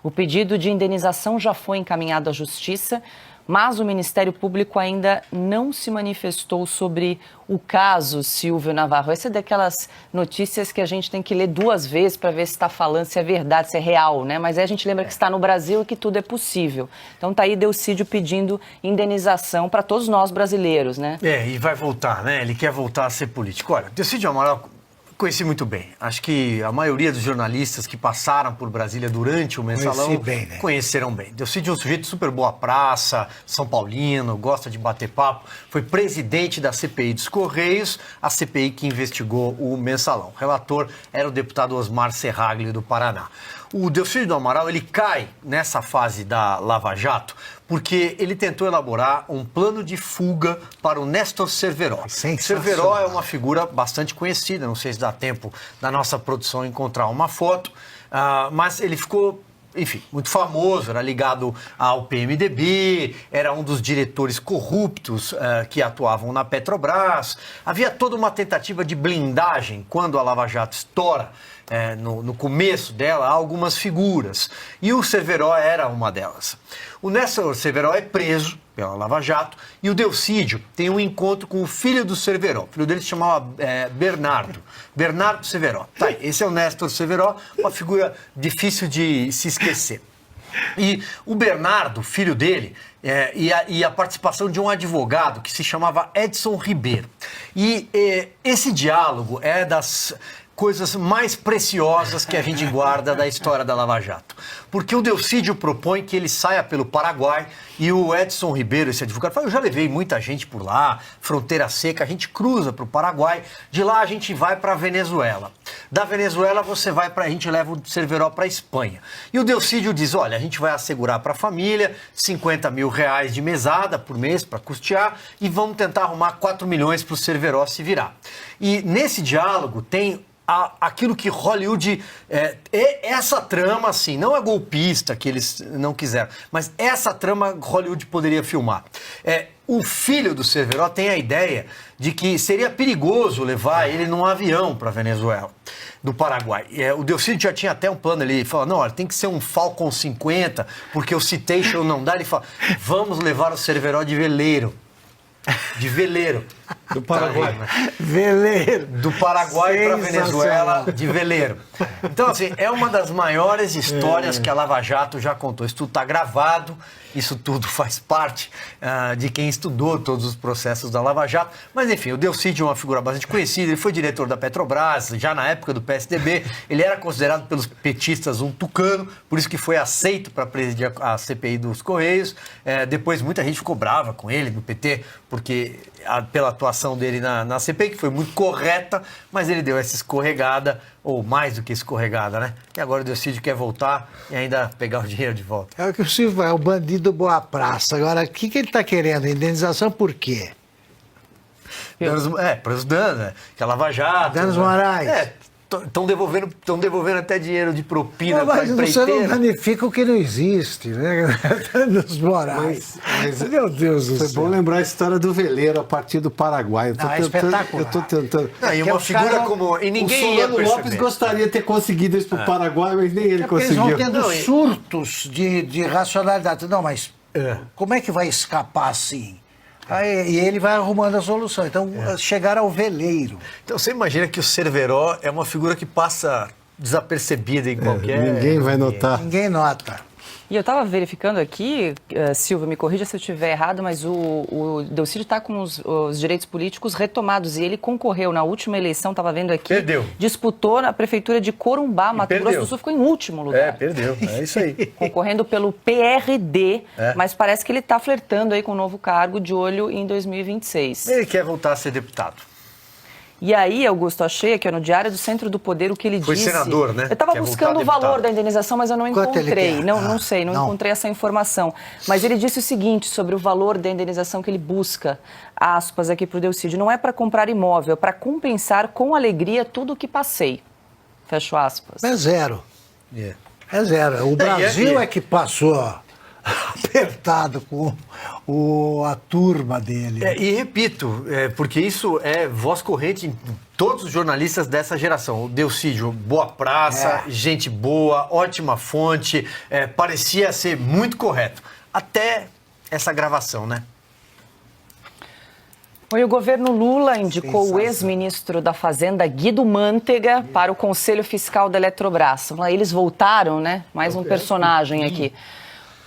O pedido de indenização já foi encaminhado à Justiça, mas o Ministério Público ainda não se manifestou sobre o caso Silvio Navarro. Essa é daquelas notícias que a gente tem que ler 2 vezes para ver se está falando, se é verdade, se é real, né? Mas aí a gente lembra que está no Brasil e que tudo é possível. Então está aí Delcídio pedindo indenização para todos nós brasileiros, né? E vai voltar, né? Ele quer voltar a ser político. Olha, Delcídio Amaral conheci muito bem. Acho que a maioria dos jornalistas que passaram por Brasília durante o Mensalão conheceram bem. Delcídio é um sujeito super boa praça, São Paulino, gosta de bater papo. Foi presidente da CPI dos Correios, a CPI que investigou o Mensalão. O relator era o deputado Osmar Serragli, do Paraná. O Delcídio do Amaral, ele cai nessa fase da Lava Jato porque ele tentou elaborar um plano de fuga para o Néstor Cerveró. Cerveró é uma figura bastante conhecida, não sei se dá tempo da nossa produção encontrar uma foto, mas ele ficou, enfim, muito famoso, era ligado ao PMDB, era um dos diretores corruptos que atuavam na Petrobras. Havia toda uma tentativa de blindagem quando a Lava Jato estoura. No começo dela, há algumas figuras. E o Cerveró era uma delas. O Néstor Cerveró é preso pela Lava Jato e o Delcídio tem um encontro com o filho do Cerveró. O filho dele se chamava Bernardo Cerveró. Tá aí, esse é o Néstor Cerveró, uma figura difícil de se esquecer. E o Bernardo, filho dele, e a participação de um advogado que se chamava Edson Ribeiro. E esse diálogo é das coisas mais preciosas que a gente guarda da história da Lava Jato. Porque o Delcídio propõe que ele saia pelo Paraguai e o Edson Ribeiro, esse advogado, fala, eu já levei muita gente por lá, fronteira seca, a gente cruza para o Paraguai, de lá a gente vai para a Venezuela. Da Venezuela a gente leva o Cerveró para a Espanha. E o Delcídio diz, olha, a gente vai assegurar para a família 50 mil reais de mesada por mês para custear e vamos tentar arrumar 4 milhões para o Cerveró se virar. E nesse diálogo tem aquilo que Hollywood... essa trama, assim, não é golpista que eles não quiseram, mas essa trama Hollywood poderia filmar. O filho do Cerveró tem a ideia de que seria perigoso levar ele num avião para a Venezuela, do Paraguai. O Delcídio já tinha até um plano, ele fala, não, olha, tem que ser um Falcon 50, porque o Citation não dá. Ele fala, vamos levar o Cerveró de veleiro. De veleiro. Do Paraguai. Tá aí, né? Veleiro. Do Paraguai para Venezuela, de veleiro. Então, assim, é uma das maiores histórias que a Lava Jato já contou. Isso tudo está gravado, isso tudo faz parte de quem estudou todos os processos da Lava Jato. Mas, enfim, o Delcídio é uma figura bastante conhecida, ele foi diretor da Petrobras, já na época do PSDB, ele era considerado pelos petistas um tucano, por isso que foi aceito para presidir a CPI dos Correios. Depois, muita gente ficou brava com ele, no PT, porque pela atuação dele na CPI, que foi muito correta, mas ele deu essa escorregada, ou mais do que escorregada, né? E agora o Delcídio quer voltar e ainda pegar o dinheiro de volta. É o que o Silvio é o bandido boa praça. Agora, o que ele está querendo? Indenização por quê? Para os danos, né? Que a Lava Jato... Danos morais. Estão devolvendo até dinheiro de propina para empreiteira. Mas você não danifica o que não existe, né? Danos morais. Meu Deus do céu. Foi bom lembrar a história do veleiro a partir do Paraguai. É espetacular. Eu estou tentando... E uma figura como... E ninguém ia perceber. Lopes gostaria de ter conseguido isso para o Paraguai, mas nem ele conseguiu. Eles vão tendo surtos de racionalidade. Não, mas como é que vai escapar assim? E ele vai arrumando a solução. Então, chegar ao veleiro. Então, você imagina que o Cerveró é uma figura que passa desapercebida em qualquer... Ninguém vai notar. Ninguém nota. E eu estava verificando aqui, Silvia, me corrija se eu estiver errado, mas o Delcídio está com os direitos políticos retomados e ele concorreu na última eleição, estava vendo aqui. Perdeu. Disputou na prefeitura de Corumbá, Mato Grosso do Sul, ficou em último lugar. Perdeu, é isso aí. Concorrendo pelo PRD, mas parece que ele está flertando aí com um novo cargo de olho em 2026. Ele quer voltar a ser deputado. E aí, Augusto, achei aqui no Diário do Centro do Poder o que ele Foi disse. senador, né? Eu estava buscando o valor da indenização, mas eu não Quanto ele encontrei. quer? Não sei, não encontrei essa informação. Mas ele disse o seguinte sobre o valor da indenização que ele busca, aspas aqui para o Delcídio, não é para comprar imóvel, é para compensar com alegria tudo o que passei. Fecho aspas. É zero. É zero. O Brasil é que passou apertado com a turma dele. E repito, porque isso é voz corrente em todos os jornalistas dessa geração. O Delcídio, boa praça, gente boa, ótima fonte, parecia ser muito correto. Até essa gravação, né? O governo Lula indicou o ex-ministro da Fazenda, Guido Mantega, para o Conselho Fiscal da Eletrobras. Eles voltaram, né? Mais um personagem aqui.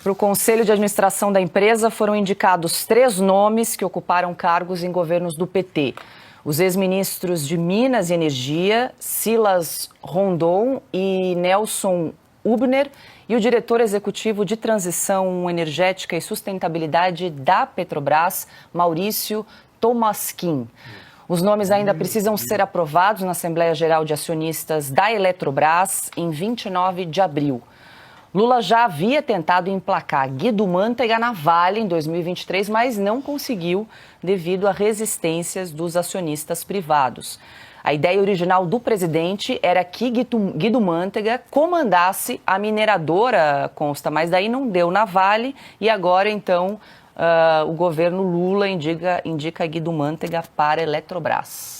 Para o Conselho de Administração da empresa foram indicados 3 nomes que ocuparam cargos em governos do PT. Os ex-ministros de Minas e Energia, Silas Rondon e Nelson Hubner, e o diretor executivo de Transição Energética e Sustentabilidade da Petrobras, Maurício Tomaskin. Os nomes ainda precisam ser aprovados na Assembleia Geral de Acionistas da Eletrobras em 29 de abril. Lula já havia tentado emplacar Guido Mantega na Vale em 2023, mas não conseguiu devido a resistências dos acionistas privados. A ideia original do presidente era que Guido Mantega comandasse a mineradora, consta, mas daí não deu na Vale e agora, então, o governo Lula indica Guido Mantega para a Eletrobras.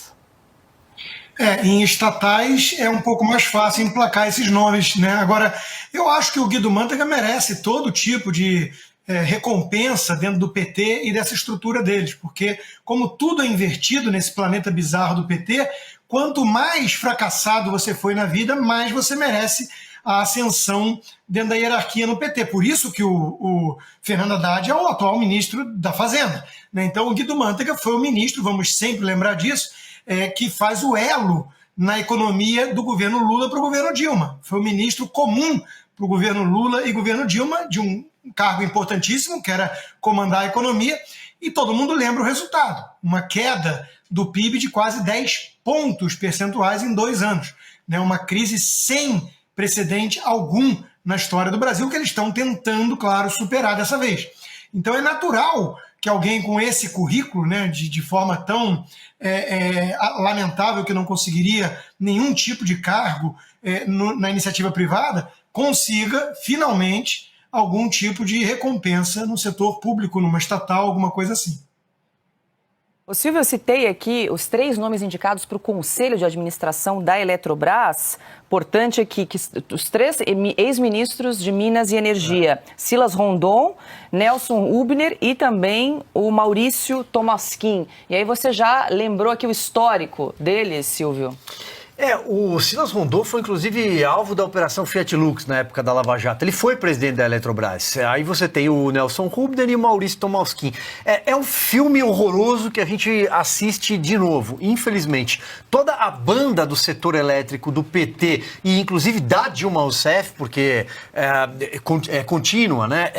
Em estatais é um pouco mais fácil emplacar esses nomes, né? Agora, eu acho que o Guido Mantega merece todo tipo de recompensa dentro do PT e dessa estrutura deles, porque como tudo é invertido nesse planeta bizarro do PT, quanto mais fracassado você foi na vida, mais você merece a ascensão dentro da hierarquia no PT. Por isso que o Fernando Haddad é o atual ministro da Fazenda, né? Então o Guido Mantega foi o ministro, vamos sempre lembrar disso, que faz o elo na economia do governo Lula para o governo Dilma. Foi o ministro comum para o governo Lula e governo Dilma, de um cargo importantíssimo, que era comandar a economia, e todo mundo lembra o resultado. Uma queda do PIB de quase 10 pontos percentuais em 2 anos. Né? Uma crise sem precedente algum na história do Brasil, que eles estão tentando, claro, superar dessa vez. Então é natural que alguém com esse currículo, né, de forma tão lamentável que não conseguiria nenhum tipo de cargo na iniciativa privada, consiga, finalmente, algum tipo de recompensa no setor público, numa estatal, alguma coisa assim. Ô Silvio, eu citei aqui os 3 nomes indicados para o Conselho de Administração da Eletrobras. Importante aqui que os 3 ex-ministros de Minas e Energia, Silas Rondon, Nelson Hubner e também o Maurício Tomaskin. E aí você já lembrou aqui o histórico deles, Silvio? O Silas Rondon foi, inclusive, alvo da Operação Fiat Lux na época da Lava Jato. Ele foi presidente da Eletrobras. Aí você tem o Nelson Hubner e o Maurício Tomaskin. É um filme horroroso que a gente assiste de novo, infelizmente. Toda a banda do setor elétrico do PT, e inclusive da Dilma Rousseff, porque é contínua, né?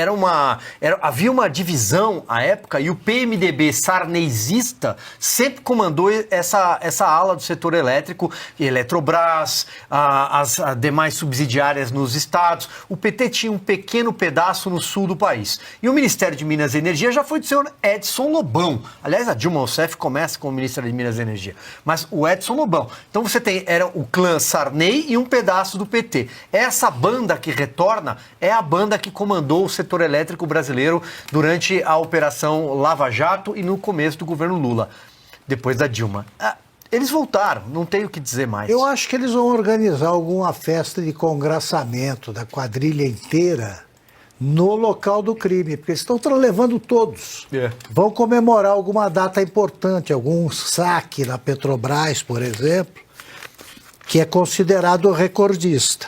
Havia uma divisão à época e o PMDB sarneyzista sempre comandou essa ala do setor elétrico, Eletrobras, as demais subsidiárias nos estados. O PT tinha um pequeno pedaço no sul do país. E o Ministério de Minas e Energia já foi do senhor Edson Lobão. Aliás, a Dilma Rousseff começa como ministra de Minas e Energia. Mas o Edson Lobão. Então você era o clã Sarney e um pedaço do PT. Essa banda que retorna é a banda que comandou o setor elétrico brasileiro durante a Operação Lava Jato e no começo do governo Lula, depois da Dilma. Eles voltaram, não tenho o que dizer mais. Eu acho que eles vão organizar alguma festa de congraçamento da quadrilha inteira no local do crime, porque eles estão levando todos. Vão comemorar alguma data importante, algum saque na Petrobras, por exemplo, que é considerado recordista.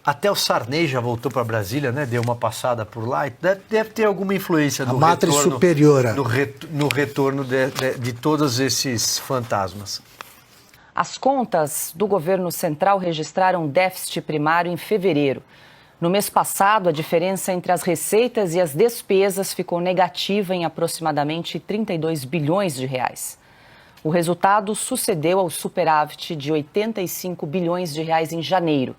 Até o Sarney já voltou para Brasília, né? Deu uma passada por lá. Deve ter alguma influência no retorno, superior. No retorno de todos esses fantasmas. As contas do governo central registraram déficit primário em fevereiro. No mês passado, a diferença entre as receitas e as despesas ficou negativa em aproximadamente 32 bilhões de reais. O resultado sucedeu ao superávit de 85 bilhões de reais em janeiro.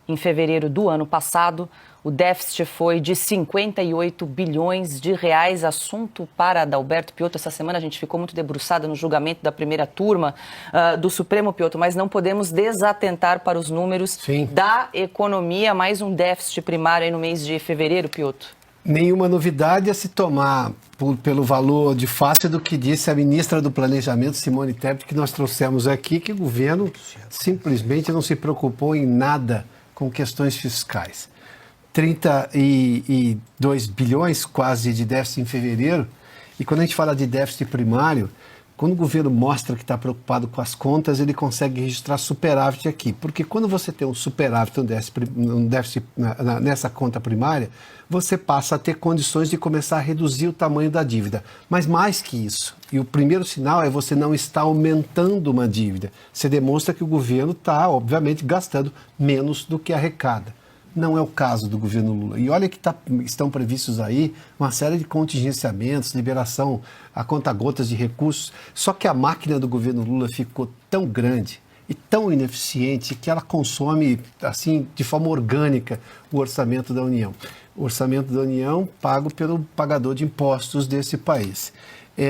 Em fevereiro do ano passado, o déficit foi de 58 bilhões de reais, assunto para Adalberto Piotto. Essa semana a gente ficou muito debruçada no julgamento da primeira turma do Supremo, Piotto, mas não podemos desatentar para os números da economia. Mais um déficit primário aí no mês de fevereiro, Piotto. Nenhuma novidade a se tomar pelo valor de face do que disse a ministra do Planejamento, Simone Tebet, que nós trouxemos aqui, que o governo simplesmente não se preocupou em nada com questões fiscais. 32 bilhões quase de déficit em fevereiro, e quando a gente fala de déficit primário, quando o governo mostra que está preocupado com as contas, ele consegue registrar superávit aqui, porque quando você tem um superávit, um déficit nessa conta primária, você passa a ter condições de começar a reduzir o tamanho da dívida. Mas mais que isso, e o primeiro sinal é você não estar aumentando uma dívida. Você demonstra que o governo está, obviamente, gastando menos do que arrecada. Não é o caso do governo Lula. E olha que estão previstos aí uma série de contingenciamentos, liberação a conta-gotas de recursos. Só que a máquina do governo Lula ficou tão grande e tão ineficiente que ela consome, assim, de forma orgânica, o orçamento da União. O orçamento da União pago pelo pagador de impostos desse país.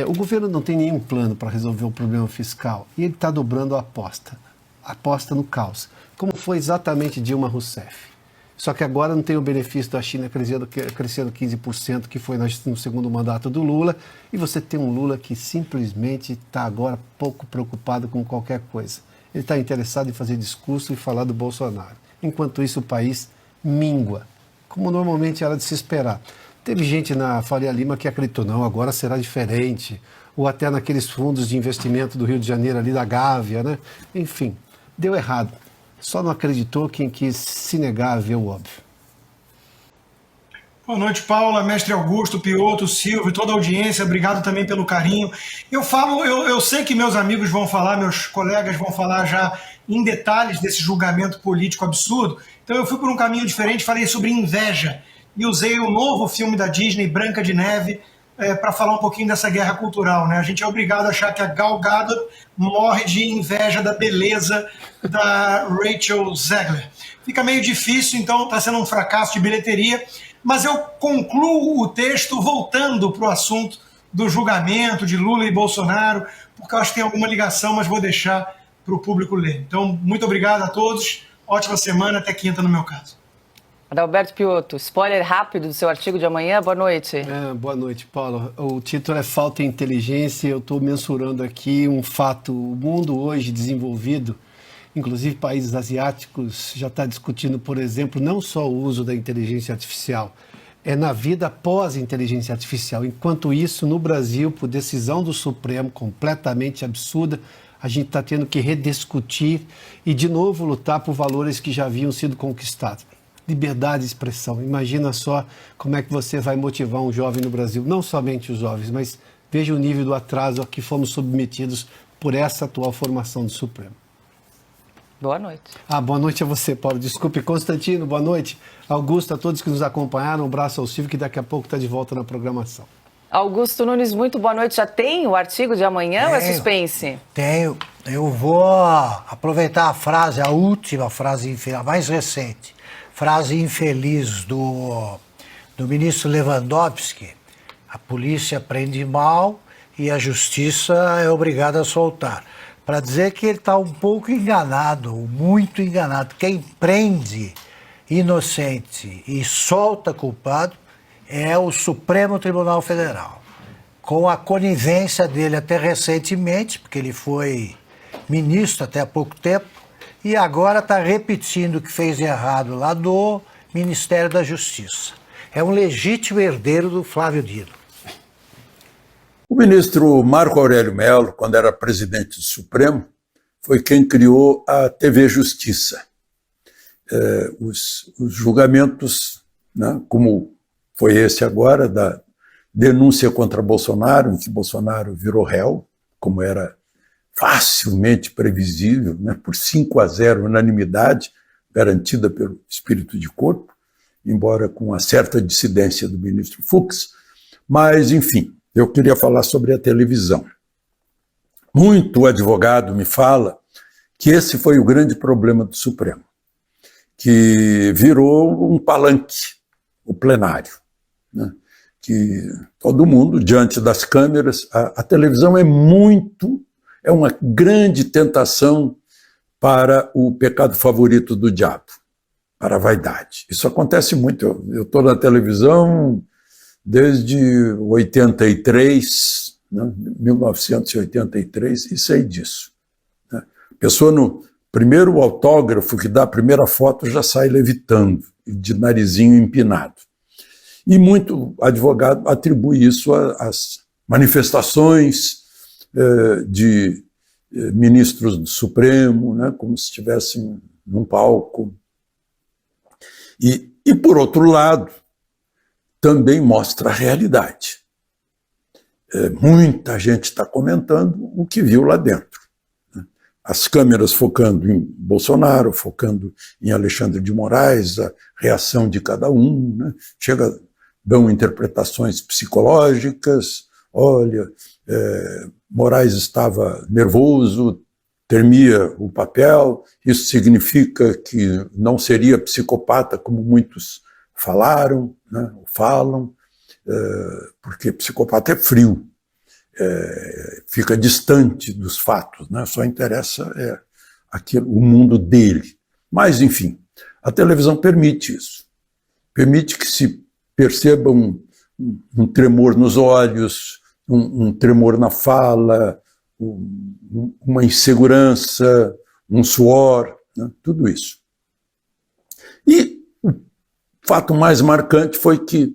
O governo não tem nenhum plano para resolver o problema fiscal e ele está dobrando a aposta no caos, como foi exatamente Dilma Rousseff. Só que agora não tem o benefício da China crescendo 15%, que foi no segundo mandato do Lula, e você tem um Lula que simplesmente está agora pouco preocupado com qualquer coisa. Ele está interessado em fazer discurso e falar do Bolsonaro. Enquanto isso, o país míngua, como normalmente era de se esperar. Teve gente na Faria Lima que acreditou, não, agora será diferente, ou até naqueles fundos de investimento do Rio de Janeiro, ali da Gávea, né? Enfim, deu errado. Só não acreditou quem quis se negar a ver o óbvio. Boa noite, Paula, mestre Augusto, Piotto, Silvio, toda a audiência, obrigado também pelo carinho. Eu sei que meus amigos vão falar, meus colegas vão falar já em detalhes desse julgamento político absurdo, então eu fui por um caminho diferente, falei sobre inveja e usei o novo filme da Disney, Branca de Neve, para falar um pouquinho dessa guerra cultural, né? A gente é obrigado a achar que a Gal Gadot morre de inveja da beleza da Rachel Zegler. Fica meio difícil, então está sendo um fracasso de bilheteria, mas eu concluo o texto voltando para o assunto do julgamento de Lula e Bolsonaro, porque eu acho que tem alguma ligação, mas vou deixar para o público ler. Então, muito obrigado a todos, ótima semana, até quinta no meu caso. Adalberto Piotto, spoiler rápido do seu artigo de amanhã, boa noite. Boa noite, Paula. O título é Falta de Inteligência, eu estou mensurando aqui um fato. O mundo hoje desenvolvido, inclusive países asiáticos, já está discutindo, por exemplo, não só o uso da inteligência artificial, é na vida após a inteligência artificial. Enquanto isso, no Brasil, por decisão do Supremo, completamente absurda, a gente está tendo que rediscutir e, de novo, lutar por valores que já haviam sido conquistados. Liberdade de expressão. Imagina só como é que você vai motivar um jovem no Brasil, não somente os jovens, mas veja o nível do atraso a que fomos submetidos por essa atual formação do Supremo. Boa noite. Boa noite a você, Paulo. Desculpe, Constantino, boa noite. Augusto, a todos que nos acompanharam, um abraço ao Silvio, que daqui a pouco está de volta na programação. Augusto Nunes, muito boa noite. Já tem o artigo de amanhã ou é suspense? Tenho. Eu vou aproveitar a frase, a última frase, a mais recente. Frase infeliz do ministro Lewandowski: a polícia prende mal e a justiça é obrigada a soltar. Para dizer que ele está um pouco enganado, muito enganado. Quem prende inocente e solta culpado é o Supremo Tribunal Federal. Com a conivência dele até recentemente, porque ele foi ministro até há pouco tempo, e agora está repetindo o que fez de errado lá do Ministério da Justiça. É um legítimo herdeiro do Flávio Dino. O ministro Marco Aurélio Mello, quando era presidente do Supremo, foi quem criou a TV Justiça. Os julgamentos, né, como foi esse agora, da denúncia contra Bolsonaro, em que Bolsonaro virou réu, como era facilmente previsível, né, por 5-0, unanimidade, garantida pelo espírito de corpo, embora com uma certa dissidência do ministro Fux. Mas, enfim, eu queria falar sobre a televisão. Muito advogado me fala que esse foi o grande problema do Supremo, que virou um palanque, o plenário, né? Que todo mundo, diante das câmeras, a televisão é uma grande tentação para o pecado favorito do diabo, para a vaidade. Isso acontece muito. Eu estou na televisão desde 83, né, 1983, e sei disso. Né? A pessoa, no primeiro autógrafo que dá a primeira foto, já sai levitando, de narizinho empinado. E muito advogado atribui isso às manifestações de ministros do Supremo, né, como se estivessem num palco. E, por outro lado, também mostra a realidade. Muita gente está comentando o que viu lá dentro. Né? As câmeras focando em Bolsonaro, focando em Alexandre de Moraes, a reação de cada um, né? Dão interpretações psicológicas. Olha, Moraes estava nervoso, temia o papel, isso significa que não seria psicopata, como muitos falaram, né, falam, porque psicopata é frio, fica distante dos fatos, né, só interessa o mundo dele. Mas, enfim, a televisão permite isso, permite que se perceba um tremor nos olhos, um tremor na fala, uma insegurança, um suor, né? Tudo isso. E o fato mais marcante foi que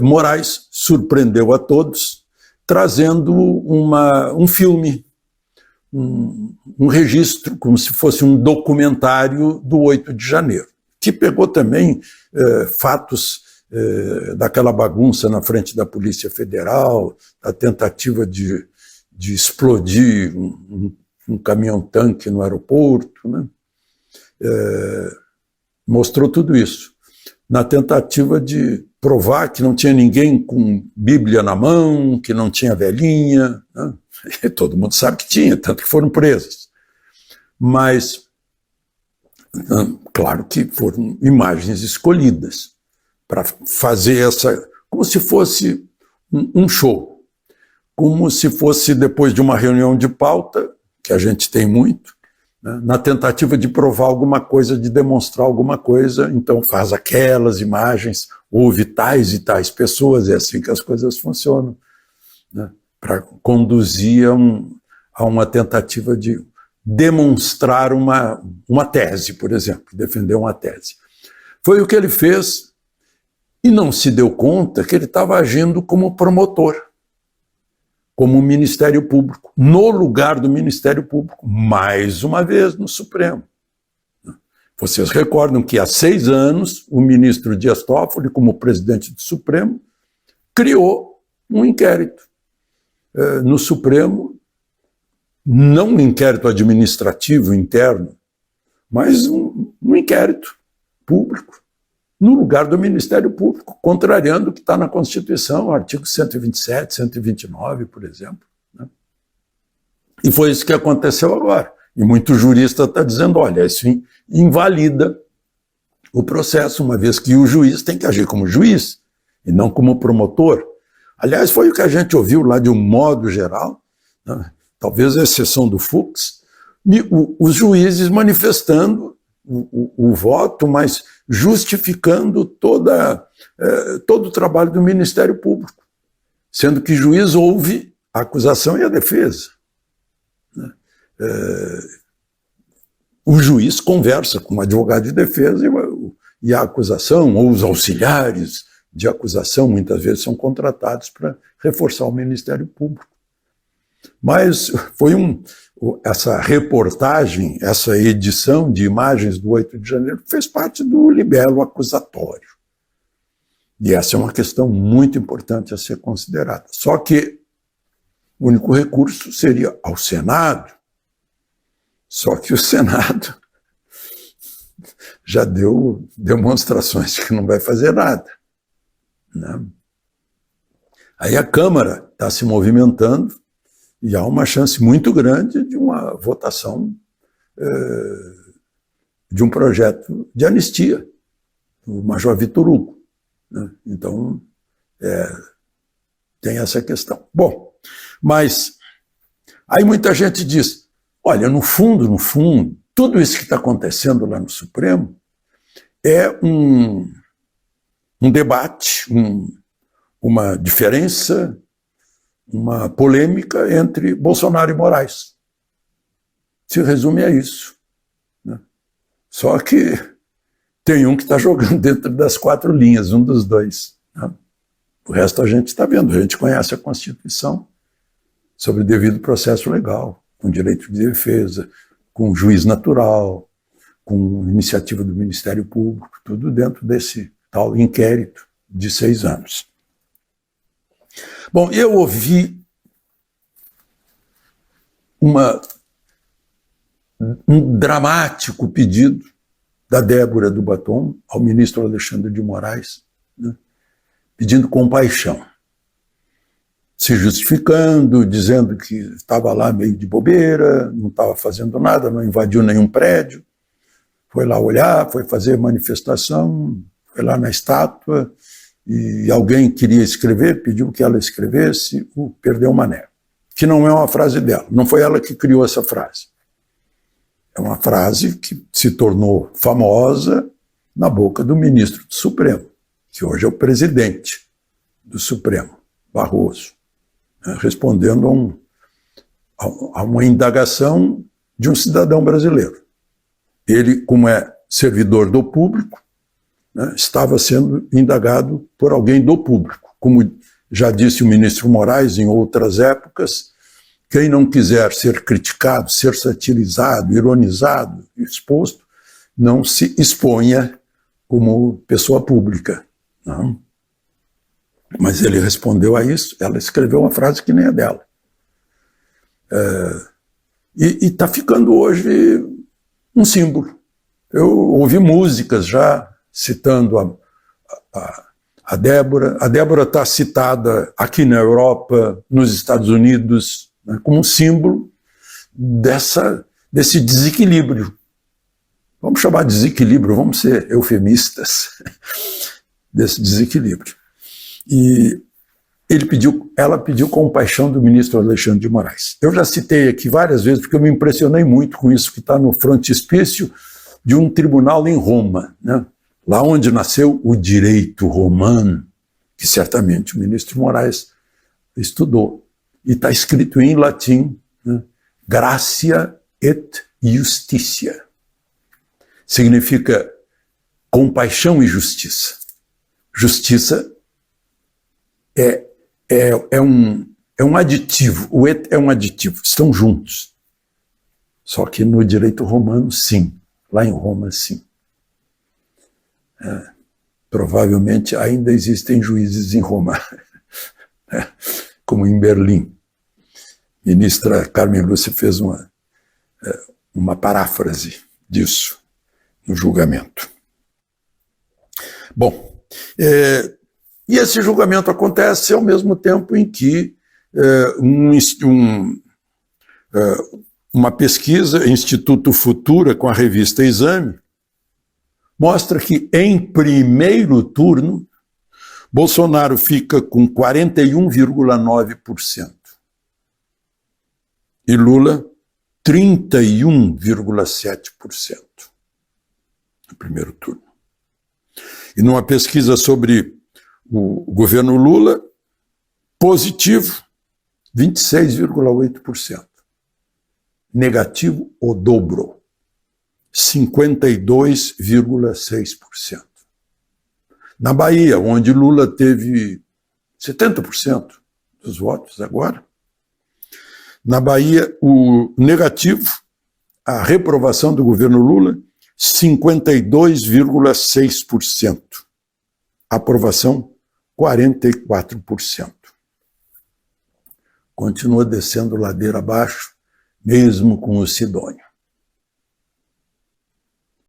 Moraes surpreendeu a todos, trazendo um filme, um registro, como se fosse um documentário do 8 de janeiro, que pegou também fatos daquela bagunça na frente da Polícia Federal, da tentativa de explodir um caminhão-tanque no aeroporto, né? Mostrou tudo isso, na tentativa de provar que não tinha ninguém com Bíblia na mão, que não tinha velhinha, né? E todo mundo sabe que tinha, tanto que foram presos. Mas, claro que foram imagens escolhidas para fazer como se fosse um show, como se fosse depois de uma reunião de pauta, que a gente tem muito, né, na tentativa de provar alguma coisa, de demonstrar alguma coisa, então faz aquelas imagens, ouve tais e tais pessoas, é assim que as coisas funcionam, né, para conduzir a uma tentativa de demonstrar uma tese, por exemplo, defender uma tese. Foi o que ele fez. E não se deu conta que ele estava agindo como promotor, como Ministério Público, no lugar do Ministério Público, mais uma vez no Supremo. Vocês recordam que há 6 anos o ministro Dias Toffoli, como presidente do Supremo, criou um inquérito no Supremo, não um inquérito administrativo interno, mas um inquérito público, no lugar do Ministério Público, contrariando o que está na Constituição, artigo 127, 129, por exemplo. Né? E foi isso que aconteceu agora. E muito jurista está dizendo, olha, isso invalida o processo, uma vez que o juiz tem que agir como juiz e não como promotor. Aliás, foi o que a gente ouviu lá de um modo geral, né? Talvez a exceção do Fux, os juízes manifestando o voto, mas justificando todo o trabalho do Ministério Público, sendo que o juiz ouve a acusação e a defesa. Né? O juiz conversa com o advogado de defesa e a acusação, ou os auxiliares de acusação, muitas vezes são contratados para reforçar o Ministério Público. Mas foi essa reportagem, essa edição de imagens do 8 de janeiro fez parte do libelo acusatório. E essa é uma questão muito importante a ser considerada. Só que o único recurso seria ao Senado. Só que o Senado já deu demonstrações de que não vai fazer nada. Né? Aí a Câmara está se movimentando, E há uma chance muito grande de uma votação de um projeto de anistia, do Major Vitor Hugo, né? Então, tem essa questão. Bom, mas aí muita gente diz, olha, no fundo, tudo isso que está acontecendo lá no Supremo é um debate, uma diferença, uma polêmica entre Bolsonaro e Moraes. Se resume a isso, né? Só que tem um que está jogando dentro das 4 linhas, um dos dois, né? O resto a gente está vendo, a gente conhece a Constituição sobre o devido processo legal, com direito de defesa, com juiz natural, com iniciativa do Ministério Público, tudo dentro desse tal inquérito de 6 anos. Bom, eu ouvi um dramático pedido da Débora do Batom ao ministro Alexandre de Moraes, né, pedindo compaixão, se justificando, dizendo que estava lá meio de bobeira, não estava fazendo nada, não invadiu nenhum prédio, foi lá olhar, foi fazer manifestação, foi lá na estátua, e alguém queria escrever, pediu que ela escrevesse o Perdeu Mané, que não é uma frase dela, não foi ela que criou essa frase. É uma frase que se tornou famosa na boca do ministro do Supremo, que hoje é o presidente do Supremo, Barroso, né, respondendo a uma indagação de um cidadão brasileiro. Ele, como é servidor do público, né, estava sendo indagado por alguém do público. Como já disse o ministro Moraes em outras épocas, quem não quiser ser criticado, ser satirizado, ironizado, exposto, não se exponha como pessoa pública. Não. Mas ele respondeu a isso, ela escreveu uma frase que nem é dela. E está ficando hoje um símbolo. Eu ouvi músicas já citando a Débora. A Débora está citada aqui na Europa, nos Estados Unidos, né, como um símbolo desse desequilíbrio. Vamos chamar de desequilíbrio, vamos ser eufemistas, desse desequilíbrio. E ela pediu compaixão do ministro Alexandre de Moraes. Eu já citei aqui várias vezes, porque eu me impressionei muito com isso que está no frontispício de um tribunal em Roma, né? Lá onde nasceu o direito romano, que certamente o ministro Moraes estudou. E está escrito em latim, né? Gratia et justitia. Significa compaixão e justiça. Justiça é um aditivo, o et é um aditivo, estão juntos. Só que no direito romano, sim. Lá em Roma, sim. Provavelmente ainda existem juízes em Roma, como em Berlim. A ministra Carmen Lúcia fez uma paráfrase disso no julgamento. Bom, e esse julgamento acontece ao mesmo tempo em que uma pesquisa, Instituto Futura, com a revista Exame, mostra que, em primeiro turno, Bolsonaro fica com 41,9% e Lula 31,7% no primeiro turno. E numa pesquisa sobre o governo Lula, positivo, 26,8%. Negativo, o dobro, 52,6%. Na Bahia, onde Lula teve 70% dos votos agora, na Bahia, o negativo, a reprovação do governo Lula, 52,6%. Aprovação, 44%. Continua descendo ladeira abaixo, mesmo com o Sidônio.